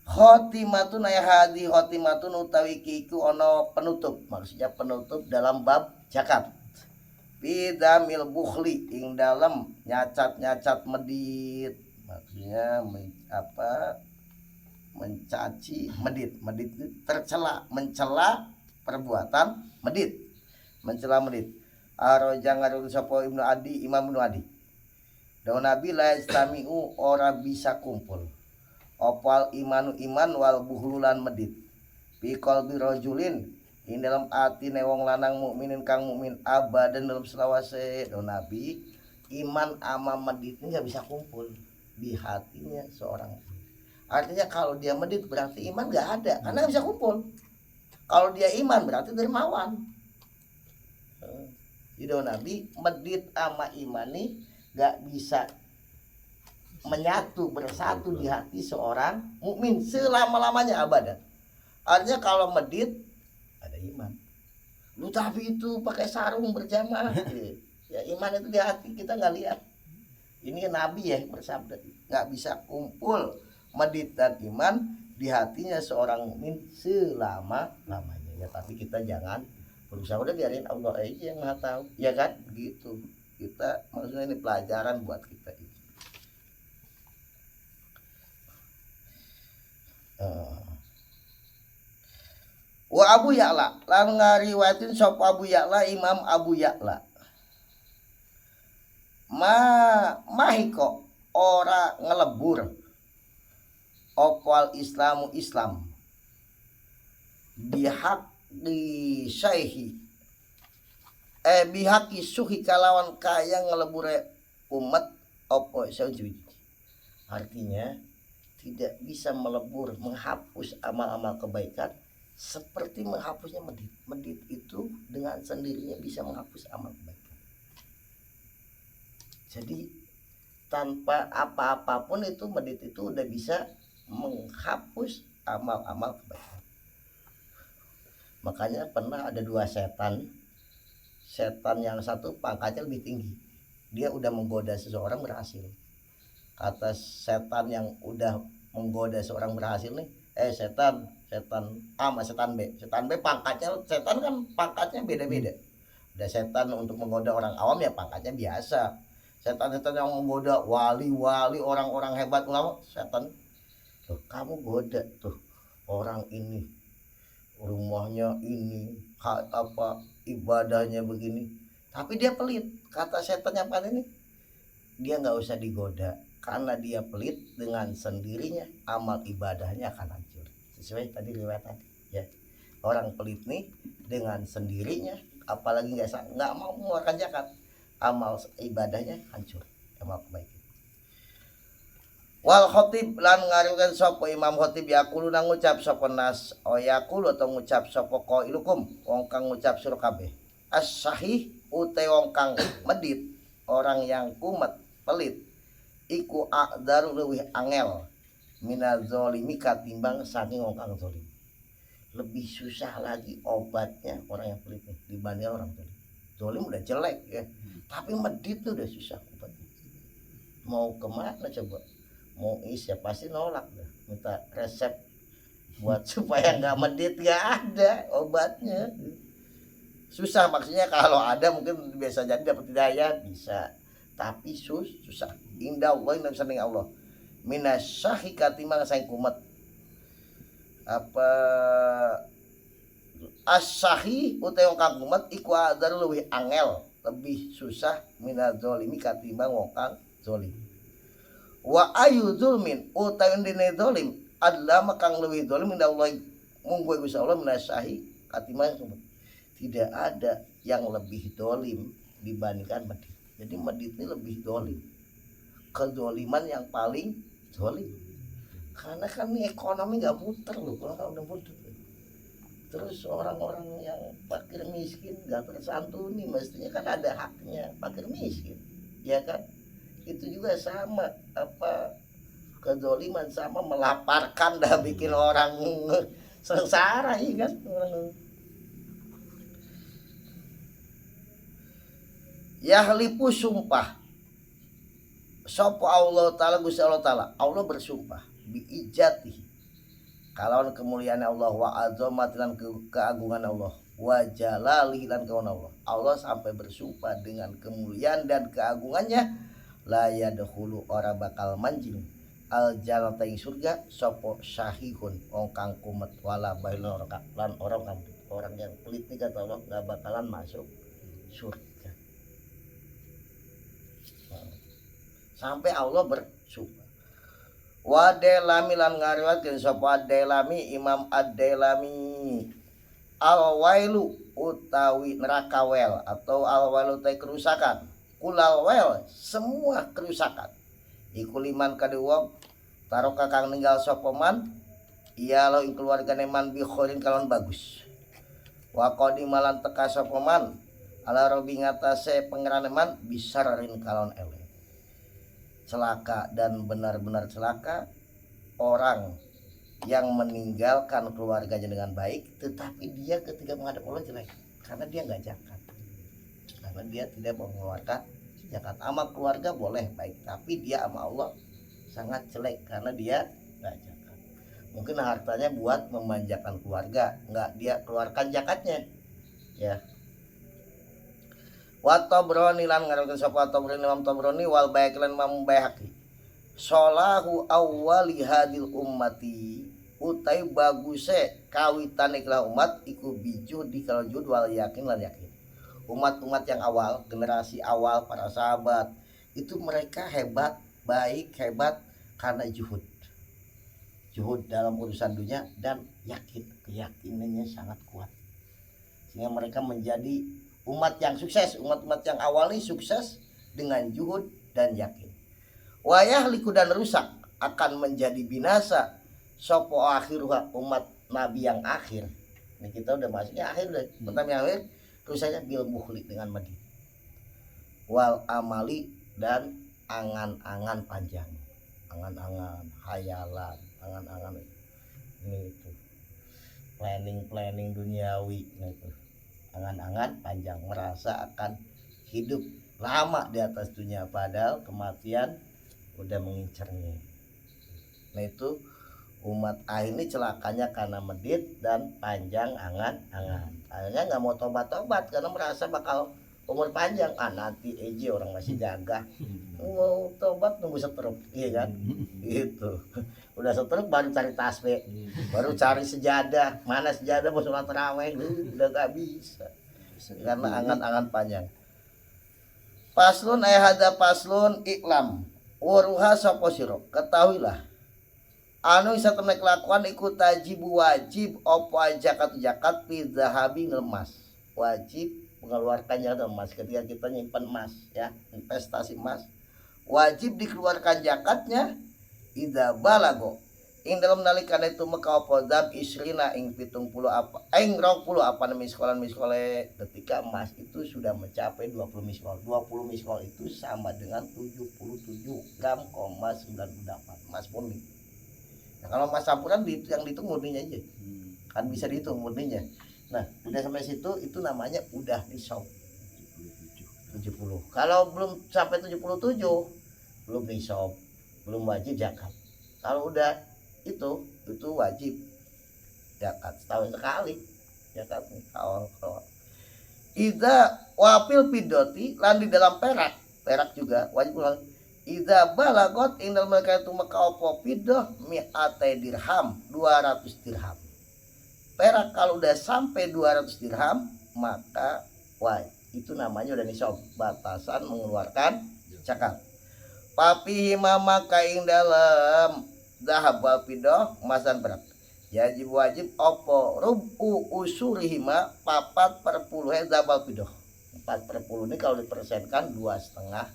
Khotimatun ayahadi khotimatun utawi kiku ono penutup maksudnya penutup dalam bab zakat. Bidamil bukhli ing dalam nyacat medit maksudnya mencaci medit itu mencela perbuatan mencela medit arojang ngarung sapa Ibnu Adi Imam Ibnu Adi daun Nabi la istamiu ora bisa kumpul opal iman wal buhlulan medit bi qalbi rajulin ing dalam ati wong lanang mukminin kang mukmin abadan dalam selawase daun Nabi iman ama medit ini nggak bisa kumpul di hatinya seorang. Artinya kalau dia medit berarti iman nggak ada karena nggak bisa kumpul. Kalau dia iman berarti dermawan. Jadi Nabi medit sama iman nih nggak bisa menyatu bersatu di hati seorang mukmin selama-lamanya abadan. Artinya kalau medit ada iman. Lu tapi itu pakai sarung berjamaah. Ya iman itu di hati kita nggak lihat. Ini Nabi ya bersabda nggak bisa kumpul medit dan iman di hatinya seorang mukmin selama-lamanya ya tapi kita jangan berusaha udah biarin Allah aja yang Maha tahu ya kan gitu kita maksudnya ini pelajaran buat kita itu wa Abu Ya'la lan ngariwayatin sop Abu Ya'la Imam Abu Ya'la mahiko ora ngelebur opal Islam bihak di syaihi bihaki suhi kalawan kaya ngelebure umat opo saujuji. Artinya tidak bisa melebur, menghapus amal-amal kebaikan seperti menghapusnya medit. Medit itu dengan sendirinya bisa menghapus amal kebaikan. Jadi tanpa apa-apapun itu medit itu udah bisa menghapus amal-amal kebaikan. Makanya pernah ada dua setan. Setan yang satu pangkatnya lebih tinggi. Dia udah menggoda seseorang berhasil. Kata setan yang udah menggoda seorang berhasil nih, setan A sama setan B. Setan B pangkatnya, setan kan pangkatnya beda-beda. Ada setan untuk menggoda orang awam ya pangkatnya biasa. Setan-setan yang menggoda wali-wali, orang-orang hebat ulama, setan tuh kamu goda tuh orang ini, rumahnya ini, ibadahnya begini, tapi dia pelit. Kata setannya apa ini? Dia nggak usah digoda, karena dia pelit dengan sendirinya amal ibadahnya akan hancur. Sesuai tadi riwayat tadi ya. Orang pelit nih dengan sendirinya, apalagi nggak mau mengeluarkan zakat, amal ibadahnya hancur, amal kebaikan. Wal khotib lan ngariwkan sapa imam khotib yaqulu nang ngucap sapa nas yaqulu atau ngucap sapa qailukum wong kang ngucap sira kabeh as-sahih ute wong kang medit orang yang kumet pelit iku aqdaru leuwih angel minaz zalimi katimbang saking wong kang zalim. Lebih susah lagi obatnya orang yang pelit nih dibanding orang zalim. Zalim udah jelek ya, tapi medit tuh udah susah obatnya. Mau kemana coba? Mau ya pasti nolak dah. Minta resep buat supaya nggak medit, nggak ada obatnya. Susah, maksudnya kalau ada mungkin biasa jadi dapat hidayah bisa, tapi susah. Indah Allah yang bisa dengan Allah. Minasyahi katimang saya kumat apa as-sahih utang kang kumat iku adar lebih angel, lebih susah minadzolimi katimbang wong kang zolim. Wa ayu zulmin utawi dene zalim adalah makang lebih zalim inda Allah munggu Gusti Allah menasahi katiman. Tidak ada yang lebih zalim dibandingkan medit. Jadi medit ini lebih zalim. Kezaliman yang paling zalim. Karena kan ini ekonomi enggak muter loh kalau udah muter. Terus orang-orang yang fakir miskin enggak tersantuni, mestinya kan ada haknya fakir miskin. Ya kan? Itu juga sama kezaliman sama melaparkan dah bikin orang sengsara ya kan. Yahlifu sumpah sapa Allah taala Gusti Allah taala. Allah bersumpah biijatihi kalawan kemuliaan Allah wa azamat lan keagungan Allah wa jalali lan keagungan Allah. Allah sampai bersumpah dengan kemuliaan dan keagungannya la yadkhulu ora bakal manjing al jannata ing surga sapa syahihun wong kang kumet wala bailun lan orang yang pelit nih kata Allah enggak bakalan masuk surga. Sampai Allah bersumpah. Wa Dailami lan ngariwatkeun sapa Dailami Imam Ad-Dailami al-wailu utawi neraka wel atau al-wailu teh kerusakan kulal wel semua kerusakan iku liman kade wong taroka kang ninggal sapa man iya lo ing keluargane man bi khairin kalon bagus wa qadimalan teka sapa man ala robi ngatasé pangerane man bisararin kalon elek. Celaka dan benar-benar celaka orang yang meninggalkan keluarganya dengan baik tetapi dia ketika menghadap Allah jelek karena dia enggak zakat. Karena dia tidak mengeluarkan zakat. Amal keluarga boleh baik, tapi dia sama Allah sangat jelek karena dia nggak zakat. Mungkin hartanya buat memanjakan keluarga, nggak dia keluarkan zakatnya, ya. Wa Tabrani lan ngarakeun sapa Tabrani Imam Tabrani wal Baihaqi lan Imam Baihaqi. Solahu awwali hadil ummati utai baguse kawitan ikhlas umat iku biju di kalau jud wal yakin lan yakin. Umat-umat yang awal, generasi awal para sahabat itu mereka hebat, baik, hebat karena juhud dalam urusan dunia dan yakin, keyakinannya sangat kuat sehingga mereka menjadi umat yang sukses, umat-umat yang awalnya sukses dengan juhud dan yakin. Wayah liku dan rusak akan menjadi binasa sopo akhiruha umat nabi yang akhir. Ini kita udah masuknya akhir deh. Pertama yang akhir rusaknya bil mukhli dengan medit. Wal amali dan angan-angan panjang, angan-angan hayalan, angan-angan ini itu planning duniawi, nah itu angan-angan panjang, merasa akan hidup lama di atas dunia padahal kematian udah mengincarnya. Nah itu umat ini celakanya karena medit dan panjang angan-angan. Akhirnya nggak mau tobat-tobat karena merasa bakal umur panjang. Nanti aja orang masih gagah. Mau tobat nunggu setruk, iya kan? Gitu. Udah setruk baru cari tasbih, baru cari sejadah. Mana sejadah mau sholat tarawih, udah gak bisa. Karena angan-angan panjang. Paslun ayahada paslun iklam. Waruha sapa sira, ketahuilah anu isa temen kelakuan ikut tajibu wajib apa zakat fi zahabi emas. Wajib mengeluarkannya emas ketika kita nyimpan emas ya, investasi emas. Wajib dikeluarkan zakatnya idza balago. Ing dalam nalikan itu maka apa zab isrina ing 70 apa ing 20 apa miskolan ketika emas itu sudah mencapai 20 miskol. 20 miskol itu sama dengan 77 gram, 98 emas murni. Nah, kalau emas campuran yang dihitung murninya aja. Kan bisa dihitung murninya. Nah, udah sampai situ itu namanya udah nisab 70. Kalau belum sampai 77 belum nisab, belum wajib zakat. Kalau udah itu wajib zakat setahun sekali zakat awal. Ida wapil pidoti lan di dalam perak juga wajib. Ida balagot indal mereka itu maka opo pidoh mi'ate dirham 200 dirham. Perak kalau udah sampai 200 dirham maka itu namanya udah nisab, batasan mengeluarkan zakat. Papi mama kaing dalam zahab wal pidoh emasan perak. Wajib opo rubu usurihima 4/10 zahab pidoh. 4/10 ini kalau dipersenkan 2,5%.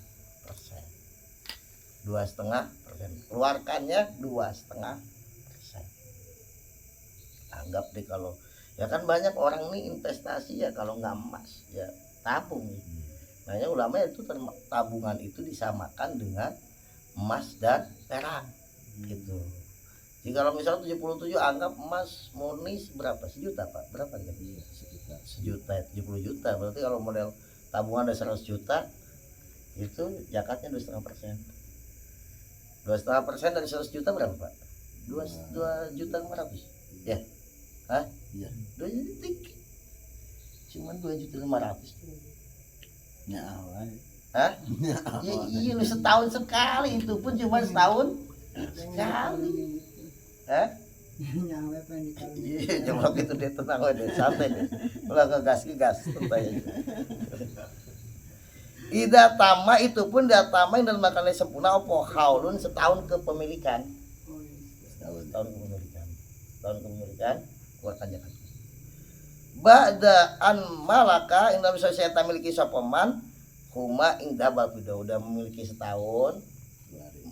2,5%. Keluarkannya 2,5%. Anggap deh kalau ya kan banyak orang nih investasi ya kalau nggak emas ya tabung. Makanya ulama itu tabungan itu disamakan dengan emas dan perak gitu. Jadi kalau misalnya 77 anggap emas murni berapa? Sejuta Pak? Berapa kan? Sejuta, 70 juta. Berarti kalau model tabungan ada 100 juta itu zakatnya 2,5%. 2,5% dari 100 juta berapa Pak? 2,500.000 ya? Hah? Iya. 2 juta dikit. Cuman 2,500.000 ya awal. Hah? Ya, iya lu setahun sekali, itu pun cuma setahun sekali. Hah? Iya, coba gitu deh, tenang aja, santai deh. Ulah gas santai aja. Ida tama itu pun dah tama dan makannya sempurna opo haulun setahun kepemilikan. Setahun kepemilikan keluarkan zakat. Ba'da an malaka indah bisa saya miliki sapaman huma indah bapido udah memiliki setahun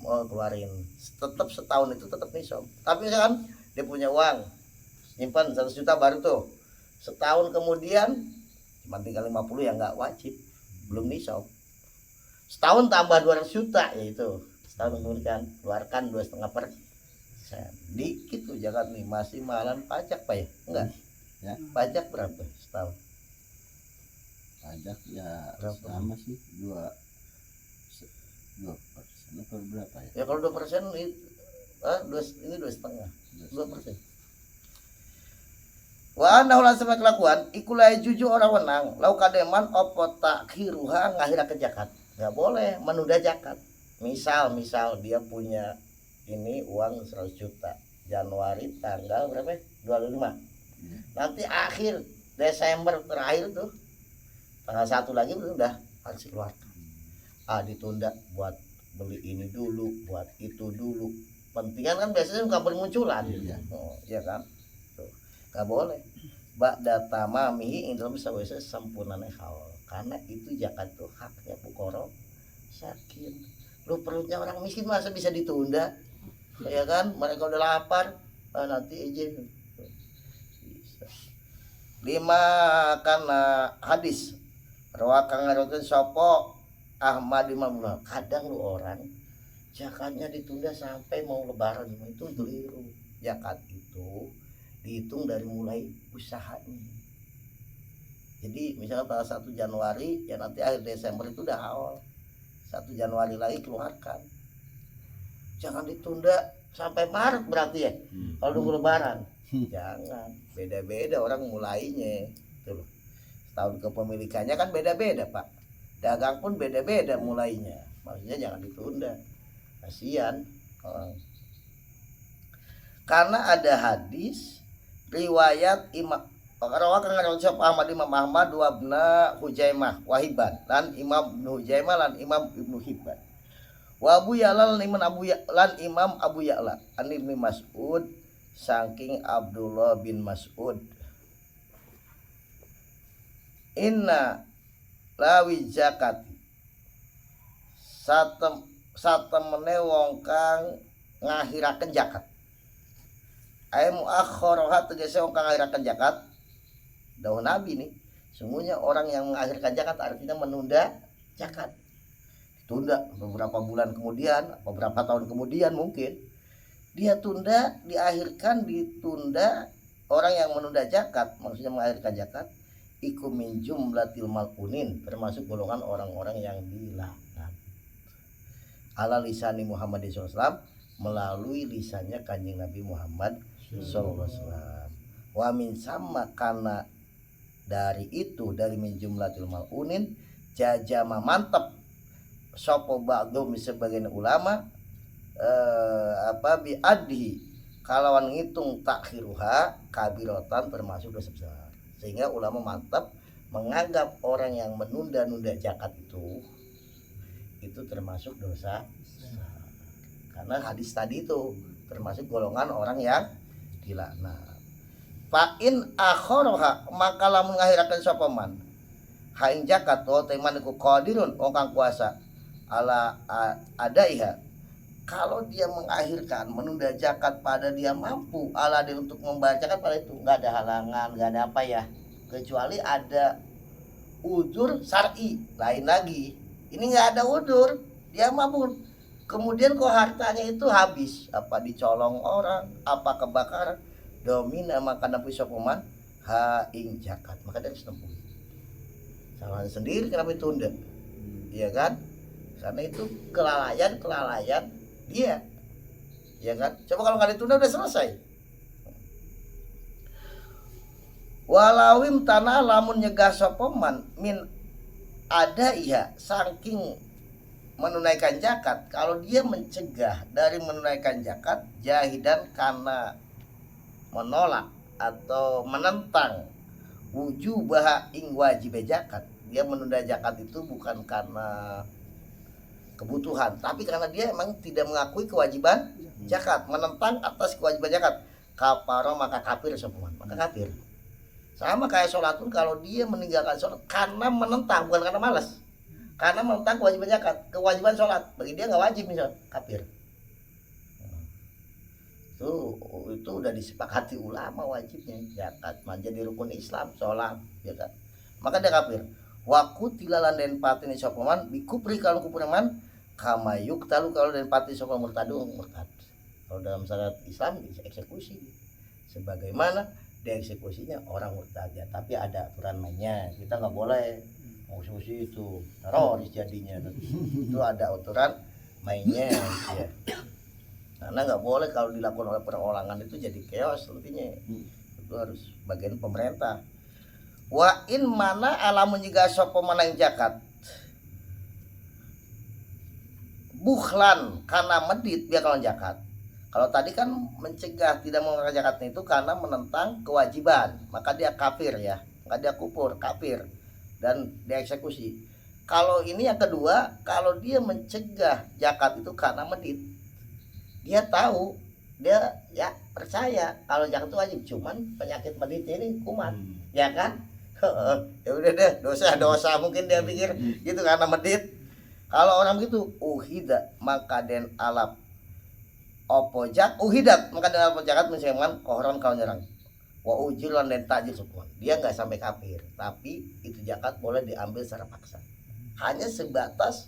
mau keluarin tetap setahun itu tetap nisab. Tapi misalkan dia punya uang nyimpan 100 juta baru tuh setahun kemudian cuma tinggal 50 ya nggak wajib, belum nisab. Setahun tambah 200 juta yaitu setahun kemudian keluarkan 2,5%. Dikit tuh zakat nih, masih mahalan pajak Pak ya? Enggak ya, pajak berapa setahun? Pajak ya berapa? Sama sih 2% atau berapa ya? Ya kalau 2% ini 2,5%. 2%. Wa anna ulah sama kelakuan ikulai jujur orang wenang lau kademan opo takhiruha ngahira ke zakat. Enggak boleh menunda zakat. Misal dia punya ini uang 100 juta Januari tanggal berapa? 25. Nanti akhir Desember terakhir tuh tanggal 1 lagi udah harus keluarkan. Ditunda buat beli ini dulu, buat itu dulu. Pentingan kan biasanya suka bermunculan. Iya kan? Tuh. Gak boleh. ba'da tamamihi ing dalam sawise sempurnane haul. Karena itu zakat itu haknya fuqara miskin. Lu perutnya orang miskin masa bisa ditunda? Ya kan, mereka udah lapar, nanti izin. Bisa. 5 karena hadis rawakan ngarokeun sapa Ahmad Imam. Kadang lu orang zakatnya ditunda sampai mau lebaran, itu keliru. Zakat itu dihitung dari mulai usahanya. Jadi misalnya tanggal 1 Januari ya nanti akhir Desember itu udah awal 1 Januari lagi keluarkan. Jangan ditunda sampai Maret berarti ya. Kalau nunggu lebaran. Jangan. Beda-beda orang mulainya. Tuh. Tahun kepemilikannya kan beda-beda, Pak. Dagang pun beda-beda mulainya. Maksudnya jangan ditunda. Kasihan orang. Karena ada hadis riwayat Imam rawakan ngaran sapa Ahmad Imam Ahmad wa Ibnu Hujaimah wa Hibban lan Imam Ibnu Hujaimah lan Imam Ibnu Hibban wa Abu Ya'la lan Imam Abu Ya'la an Ibnu Mas'ud saking Abdullah bin Mas'ud inna lawi zakati satemene wong kang ngahiraken zakat ay muakhkharaha tegese wong kang ngahiraken zakat dawuh Nabi nih sungguhnya orang yang mengakhirkan zakat artinya menunda zakat ditunda beberapa bulan kemudian beberapa tahun kemudian mungkin dia tunda diakhirkan ditunda orang yang menunda zakat maksudnya mengakhirkan zakat iku min jumlatil mal'unin termasuk golongan orang-orang yang dilaknat ala lisani Muhammad SAW melalui lisannya kanjeng Nabi Muhammad SAW wa min sama karena dari itu dari min jumlatil mal'unin jajama mantep sapa ba'dhum sebagian ulama bi adhi kalawan ngitung takhiruha kabiratan termasuk dosa besar sehingga ulama mantap menganggap orang yang menunda-nunda zakat itu termasuk dosa besar karena hadis tadi itu termasuk golongan orang yang dilaknat. Fa'in akhoroha maka lamun ngahirakeun sapa man haing zakat wa teman iku qadirun wong kang kuasa ala adaiha kalau dia mengakhirkan menunda zakat pada dia mampu ala dia untuk membayar zakat pada itu enggak ada halangan enggak ada apa ya kecuali ada udzur syar'i lain lagi ini enggak ada udzur dia mampu kemudian kok hartanya itu habis apa dicolong orang apa kebakaran domina maka nabi sopoman ha ing zakat maka dia harus nempuh salah sendiri kenapa ditunda iya kan karena itu kelalaian dia ya kan coba kalau nggak ditunda udah selesai walawim tanah lamun nyegah sopoman min ada iya saking menunaikan zakat kalau dia mencegah dari menunaikan zakat jahidan karena menolak atau menentang wujubah ing wajib zakat dia menunda zakat itu bukan karena kebutuhan tapi karena dia emang tidak mengakui kewajiban zakat menentang atas kewajiban zakat kafaro maka kafir semua maka kafir sama kayak sholat pun kalau dia meninggalkan sholat karena menentang bukan karena malas karena menentang kewajiban zakat kewajiban sholat bagi dia nggak wajib misal kafir itu udah disepakati ulama wajibnya zakat menjadi rukun Islam sholat ya kan maka dia kafir waku tilalan den patin sopaman bikupri kalau kupureman kamayuk talu kalau den patin sopaman murtadung murtad kalau dalam syariat Islam dieksekusi sebagaimana dieksekusinya orang murtad ya tapi ada aturan mainnya kita nggak boleh eksekusi itu teroris jadinya itu ada aturan mainnya ya karena nggak boleh kalau dilakukan oleh perorangan itu jadi chaos nantinya itu harus bagian pemerintah wa in mana alamun juga sapa manang zakat bukhlan karena medit dia kalau zakat kalau tadi kan mencegah tidak mengeluarkan zakatnya itu karena menentang kewajiban maka dia kafir ya maka dia kufur kafir dan dieksekusi kalau ini yang kedua kalau dia mencegah zakat itu karena medit dia tahu dia ya percaya kalau zakat itu wajib, cuman penyakit medit ini kumat, ya kan. Ya udah deh, dosa mungkin dia pikir gitu karena medit. Kalau orang gitu uhida maka den alap opo jak uhidat maka den alap jakat menseman kohron kau nyerang wa ujilan dan tajil sukun, dia nggak sampai kafir, tapi itu zakat boleh diambil secara paksa, hanya sebatas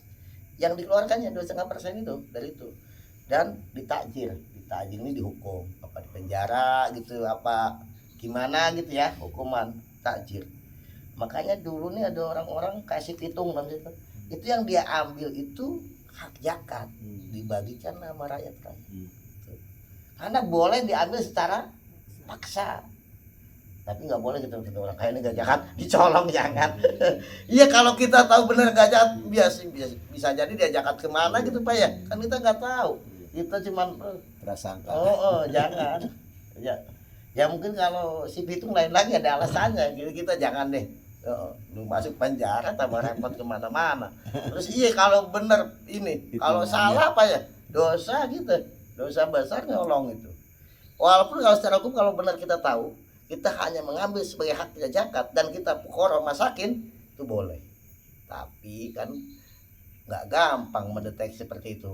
yang dikeluarkannya 2,5% itu dari itu, dan ditakjir ini dihukum apa di penjara gitu apa gimana gitu ya, hukuman takjir. Makanya dulu nih ada orang-orang kasih pitung dalam situ, itu yang dia ambil itu hak zakat, dibagikan sama rakyat kan, karena boleh diambil secara paksa, tapi nggak boleh gitu orang kaya ini gak zakat dicolong, jangan. Iya kalau kita tahu benar gak zakat bisa jadi dia zakat kemana gitu pak ya, kan kita nggak tahu, kita cuman prasangka. Jangan ya mungkin kalau si pitung lain lagi ada alasannya gitu, kita jangan deh lu masuk penjara tambah repot kemana-mana. Terus iya kalau benar ini kalau salah apa ya dosa gitu, dosa besar nyolong itu, walaupun kalau secara hukum kalau benar kita tahu kita hanya mengambil sebagai hak kita zakat dan kita fuqara masakin itu boleh, tapi kan nggak gampang mendeteksi seperti itu,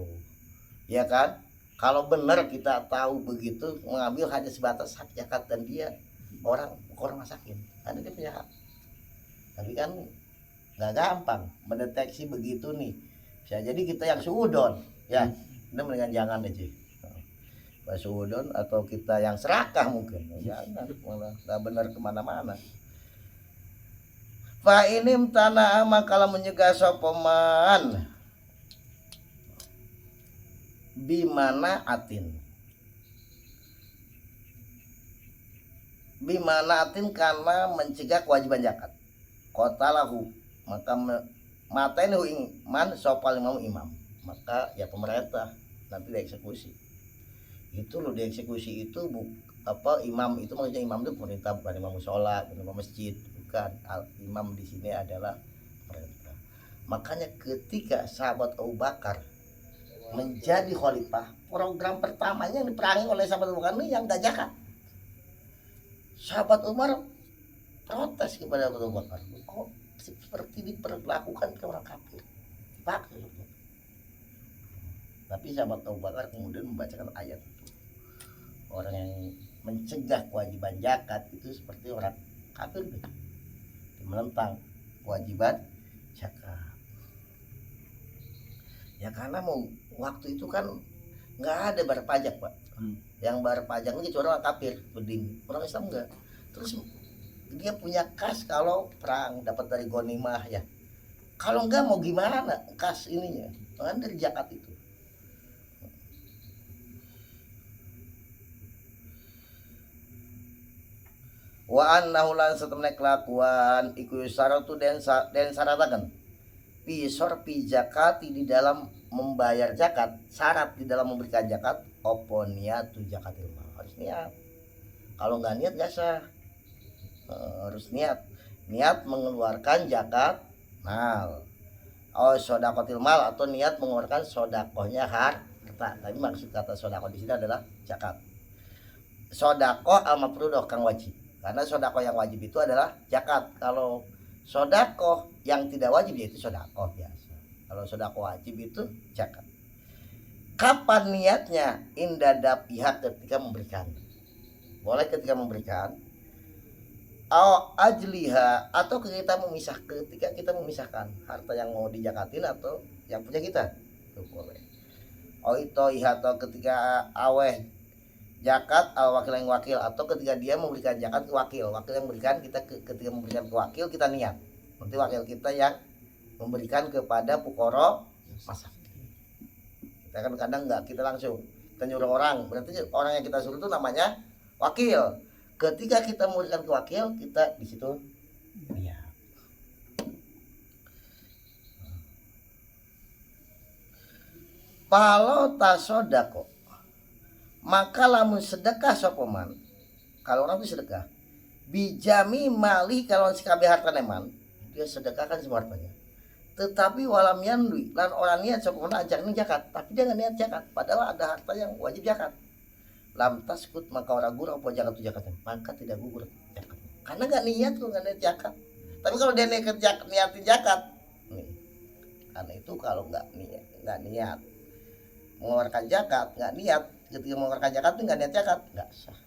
ya kan. Kalau benar kita tahu begitu mengambil hanya sebatas hak zakat dan dia orang fuqara masakin, karena dia punya hak, tapi kan nggak gampang mendeteksi begitu nih, bisa jadi kita yang suudon ya, ini mendingan jangan aja basudon, atau kita yang serakah mungkin, jangan malah nggak benar kemana-mana. Fa inim tanah makalah menyegah sopoman bimana atin karena mencegah kewajiban zakat, kota lahu maka matain ing man sopal imam, maka ya pemerintah nanti dieksekusi. Itu loh dieksekusi itu imam itu maksudnya imam itu pemerintah, bukan imam musola, bukan imam masjid, bukan. Imam di sini adalah pemerintah. Makanya ketika sahabat Abu Bakar menjadi khalifah, program pertamanya yang diperangi oleh sahabat Abu Bakar ini yang gak zakat. Sahabat Umar protes kepada Abu Bakar, kok seperti diperlakukan ke orang kafir, dipakai. Tapi sahabat Abu Bakar kemudian membacakan ayat itu, orang yang mencegah kewajiban zakat itu seperti orang kafir, menentang kewajiban zakat. Ya karena mau waktu itu kan nggak ada bayar pajak pak, yang bayar pajak ini cuma orang kafir, beding, orang Islam enggak. Terus dia punya kas kalau perang dapat dari ghanimah ya, kalau enggak mau gimana kas ininya, kan dari zakat itu. Wa annahu lan satemene kelakuan iku syaratu den syarataken pisor pi zakati di dalam membayar zakat, syarat di dalam memberikan zakat opo niatu zakatil mal, harus niat. Kalau nggak niat nggak sah, harus niat mengeluarkan zakat mal, sodakotil mal, atau niat mengeluarkan sodakohnya harta. Tapi maksud kata sodakoh di sini adalah zakat. Sodakoh al mafruḍah kang wajib, karena sodakoh yang wajib itu adalah zakat. Kalau sodakoh yang tidak wajib yaitu sodakoh biasa. Kalau sodakoh wajib itu zakat. Kapan niatnya? Inda pihak ketika memberikan. Boleh ketika memberikan. Ajliha, atau ketika kita memisahkan harta yang mau dijakatin atau yang punya kita. Itu boleh. Itu atau ketika aweh zakat wakil yang wakil, atau ketika dia memberikan zakat ke wakil yang memberikan, kita ketika memberikan ke wakil kita niat nanti wakil kita yang memberikan kepada fuqara masakin. Kita kan kadang nggak kita langsung kita nyuruh orang, berarti orang yang kita suruh itu namanya wakil. Ketika kita memberikan ke wakil kita di situ niat. Palo tasodako maka lamun sedekah sopoman, kalau orang itu sedekah bijami mali, kalau sekabeh harta neman dia sedekahkan semua hartanya, tetapi walam yanwi lan orang niat sopoman ajak ini zakat, tapi dia nggak niat zakat padahal ada harta yang wajib zakat. lam taskut maka ora gugur apa zakat zakatnya, maka tidak gugur zakatnya. Karena nggak niat kok, nggak niat zakat. Tapi kalau dia niatin zakat, nih, karena itu kalau nggak niat mengeluarkan zakat, nggak niat ketika mengeluarkan zakat itu nggak niat zakat, nggak sah.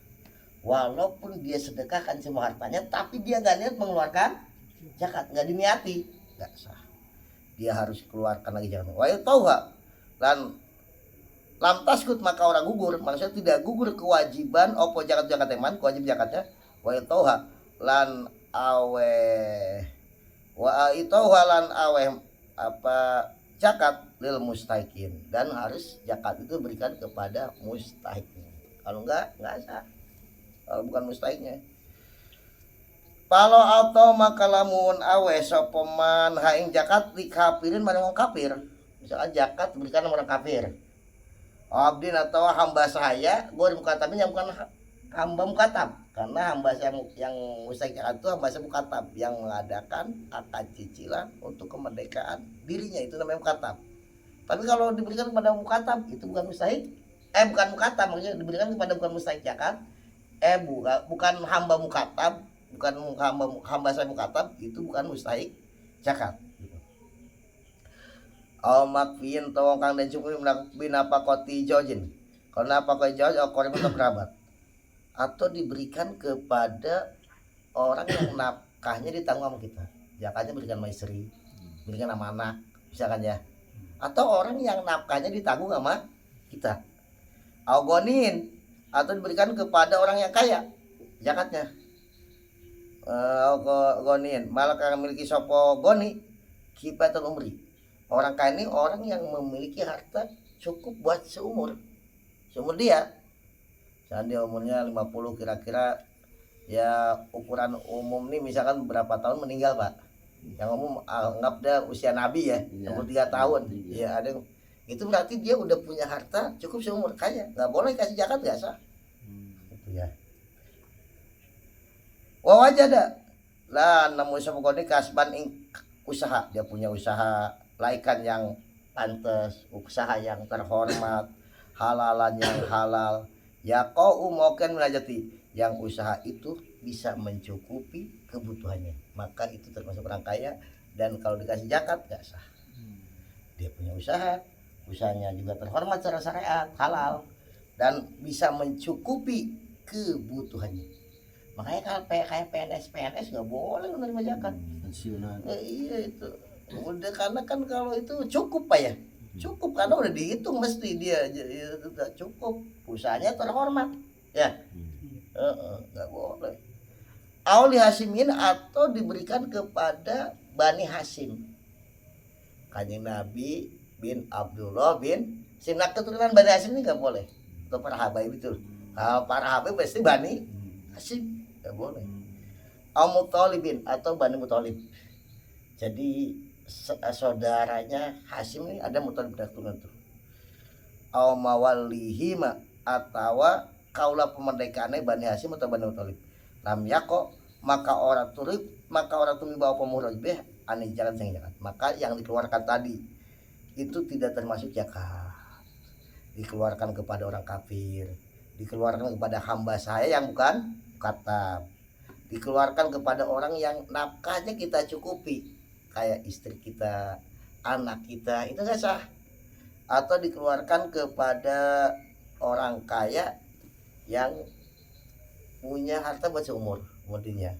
Walaupun dia sedekahkan semua hartanya, tapi dia nggak niat mengeluarkan zakat, nggak diniati, nggak sah. Dia harus keluarkan lagi zakat. Wa tauha lan lam taskut maka orang gugur, maksudnya tidak gugur kewajiban opo zakat eman, kewajib zakatnya. Wa tauha lan awe wa tauha lan awe apa zakat lil mustahikin, dan harus zakat itu berikan kepada mustahiknya. Kalau enggak sah. Kalau bukan mustahiknya. Palo atau makalamun awe sopoman haing zakat dikafirin mana wong kafir. Misalkan zakat diberikan sama orang kafir. Abdin atau hamba saya, gue mukatabnya bukan hamba mukatab, karena hamba saya yang mustahik zakat itu hamba saya mukatab yang mengadakan akad cicilan untuk kemerdekaan dirinya, itu namanya mukatab. Tapi kalau diberikan kepada mukatab itu bukan mustahik, bukan mukatab, maksudnya diberikan kepada bukan mustahik zakat, bukan hamba mukatab, bukan hamba saya mukatab, itu bukan mustahik zakat. Makfiin tawang kang dan cukup binapa koti jojin, kalau napa koti joj korim untuk kerabat, atau diberikan kepada orang yang nafkahnya ditanggung sama kita, zakatnya berikan sama istri, berikan sama anak misalkan ya, atau orang yang nafkahnya ditanggung sama kita. Algonin atau diberikan kepada orang yang kaya zakatnya. Gonin malah kang memiliki sopo goni kipatul umri. Orang kaya ini orang yang memiliki harta cukup buat seumur dia. Misalnya dia umurnya 50, kira-kira ya ukuran umum nih misalkan berapa tahun meninggal Pak. Yang umum anggap dia usia Nabi ya, 63 tahun. Ya ada, itu berarti dia udah punya harta cukup seumur, kaya. Nggak boleh kasih zakat, nggak sah. Itu ya. Wawajada lah namun sepokoknya kasban usaha, dia punya usaha laikan yang pantas, usaha yang terhormat, halalan yang halal, ya kau umoken melajati, yang usaha itu bisa mencukupi kebutuhannya, maka itu termasuk orang kaya, dan kalau dikasih zakat gak sah. Dia punya usaha, usahanya juga terhormat secara syariat, halal, dan bisa mencukupi kebutuhannya. Makanya kalau kayak PNS nggak boleh menerima zakat. Pensiunan. Iya itu. Udah, karena kan kalau itu cukup Pak ya, cukup karena udah dihitung mesti dia udah cukup, usahanya terhormat ya, nggak boleh. Auli Hasimin atau diberikan kepada Bani Hasim, Kanjeng Nabi bin Abdullah bin Sinak, keturunan Bani Hasim ini nggak boleh. Atau para habaib itu, para habaib pasti Bani Hasim, nggak boleh. Al Muthalibin atau Bani Muthalib, jadi saudaranya Hasim ini ada Muthalib keturunan tuh. Au mawallihima atau kaula pemerdekaannya Bani Hasim atau Bani Muthalib. Lam yako maka orang tumi bawa pemurajbeh aneh jalan sing zakat. Maka yang dikeluarkan tadi itu tidak termasuk zakat. Dikeluarkan kepada orang kafir, dikeluarkan kepada hamba saya yang bukan mukatab, dikeluarkan kepada orang yang nafkahnya kita cukupi, kayak istri kita, anak kita, itu nggak sah. Atau dikeluarkan kepada orang kaya yang punya harta buat seumur dia,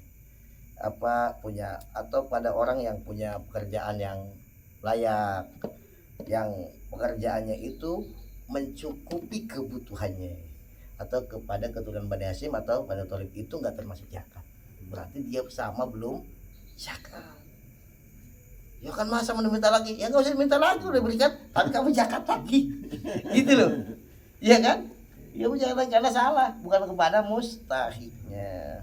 punya, atau pada orang yang punya pekerjaan yang layak, yang pekerjaannya itu mencukupi kebutuhannya, atau kepada keturunan Bani Hasim atau Bani Thalib, itu nggak termasuk zakat. Berarti dia sama belum zakat. Ya kan masa mau diminta lagi? Ya nggak usah diminta lagi, udah berikan, tapi kamu zakat lagi, gitu loh, iya kan? Ya jangan karena salah, bukan kepada mustahiknya.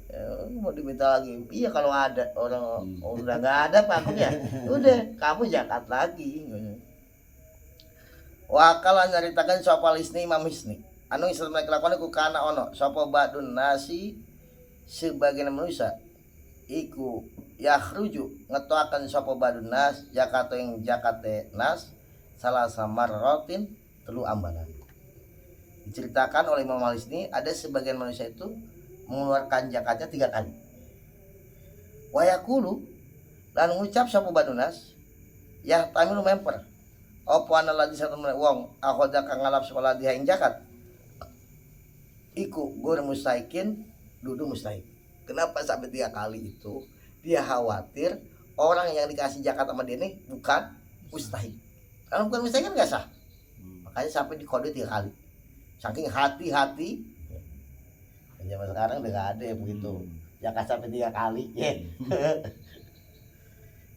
Ya, mau diminta lagi, iya kalau ada orang udah nggak ada Pak ya, udah kamu zakat lagi. Wakala nyaritakan sopal isni Imam Hisni, anu Islam kelakuan ku kana ono sopo badun nasi sebagian manusia iku yakhruju ngetoakan sapa badun nas zakato yang zakate nas salah samar rotin telu ambalan. Diceritakan oleh Imam Malik ini ada sebagian manusia itu mengeluarkan zakatnya 3 kali. Wa yaqulu lan ngucap sapa badunas ya tamilu memper apa ana lagi satu wong akhoda kang ngalap sekolah dia ing zakat iku gur mustaikin dudu mustahik. Kenapa sampai 3 kali itu? Dia khawatir orang yang dikasih zakat sama dia ini bukan mustahik. Kalau bukan mustahik kan nggak sah. Makanya sampai dikode 3 kali. Saking hati-hati. Zaman sekarang udah nggak ada ya begitu. Zakat sampai 3 kali. Yeah.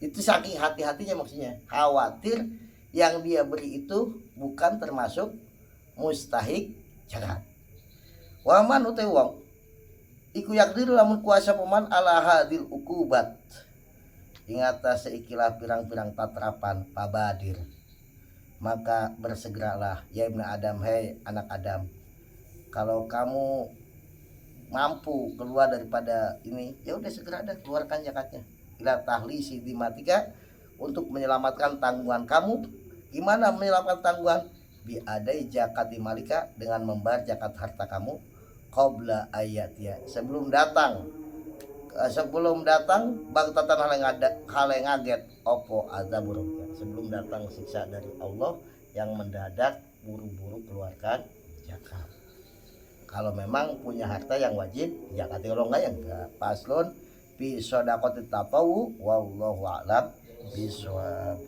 Itu saking hati-hatinya maksudnya. Khawatir yang dia beri itu bukan termasuk mustahik zakat. Waman utai wong iku yakdir lamun kuasa peman ala hadil ukubat ingata seikilah pirang-pirang tatrapan pabadir maka bersegeralah ya ibnu Adam, hei anak Adam, kalau kamu mampu keluar daripada ini ya udah segera dah keluarkan zakatnya ila tahlisi dimatika untuk menyelamatkan tanggungan kamu. Gimana menyelamatkan tanggungan? Biadai zakat di malika dengan membayar zakat harta kamu qabla ayatnya sebelum datang bagtatan hal yang ngaget opo azabur sebelum datang siksa dari Allah yang mendadak buru-buru keluarkan zakat. Kalau memang punya harta yang wajib zakat, kalau enggak ya enggak. Paslon bi shadaqati tatawu wallahu a'lam bishawab.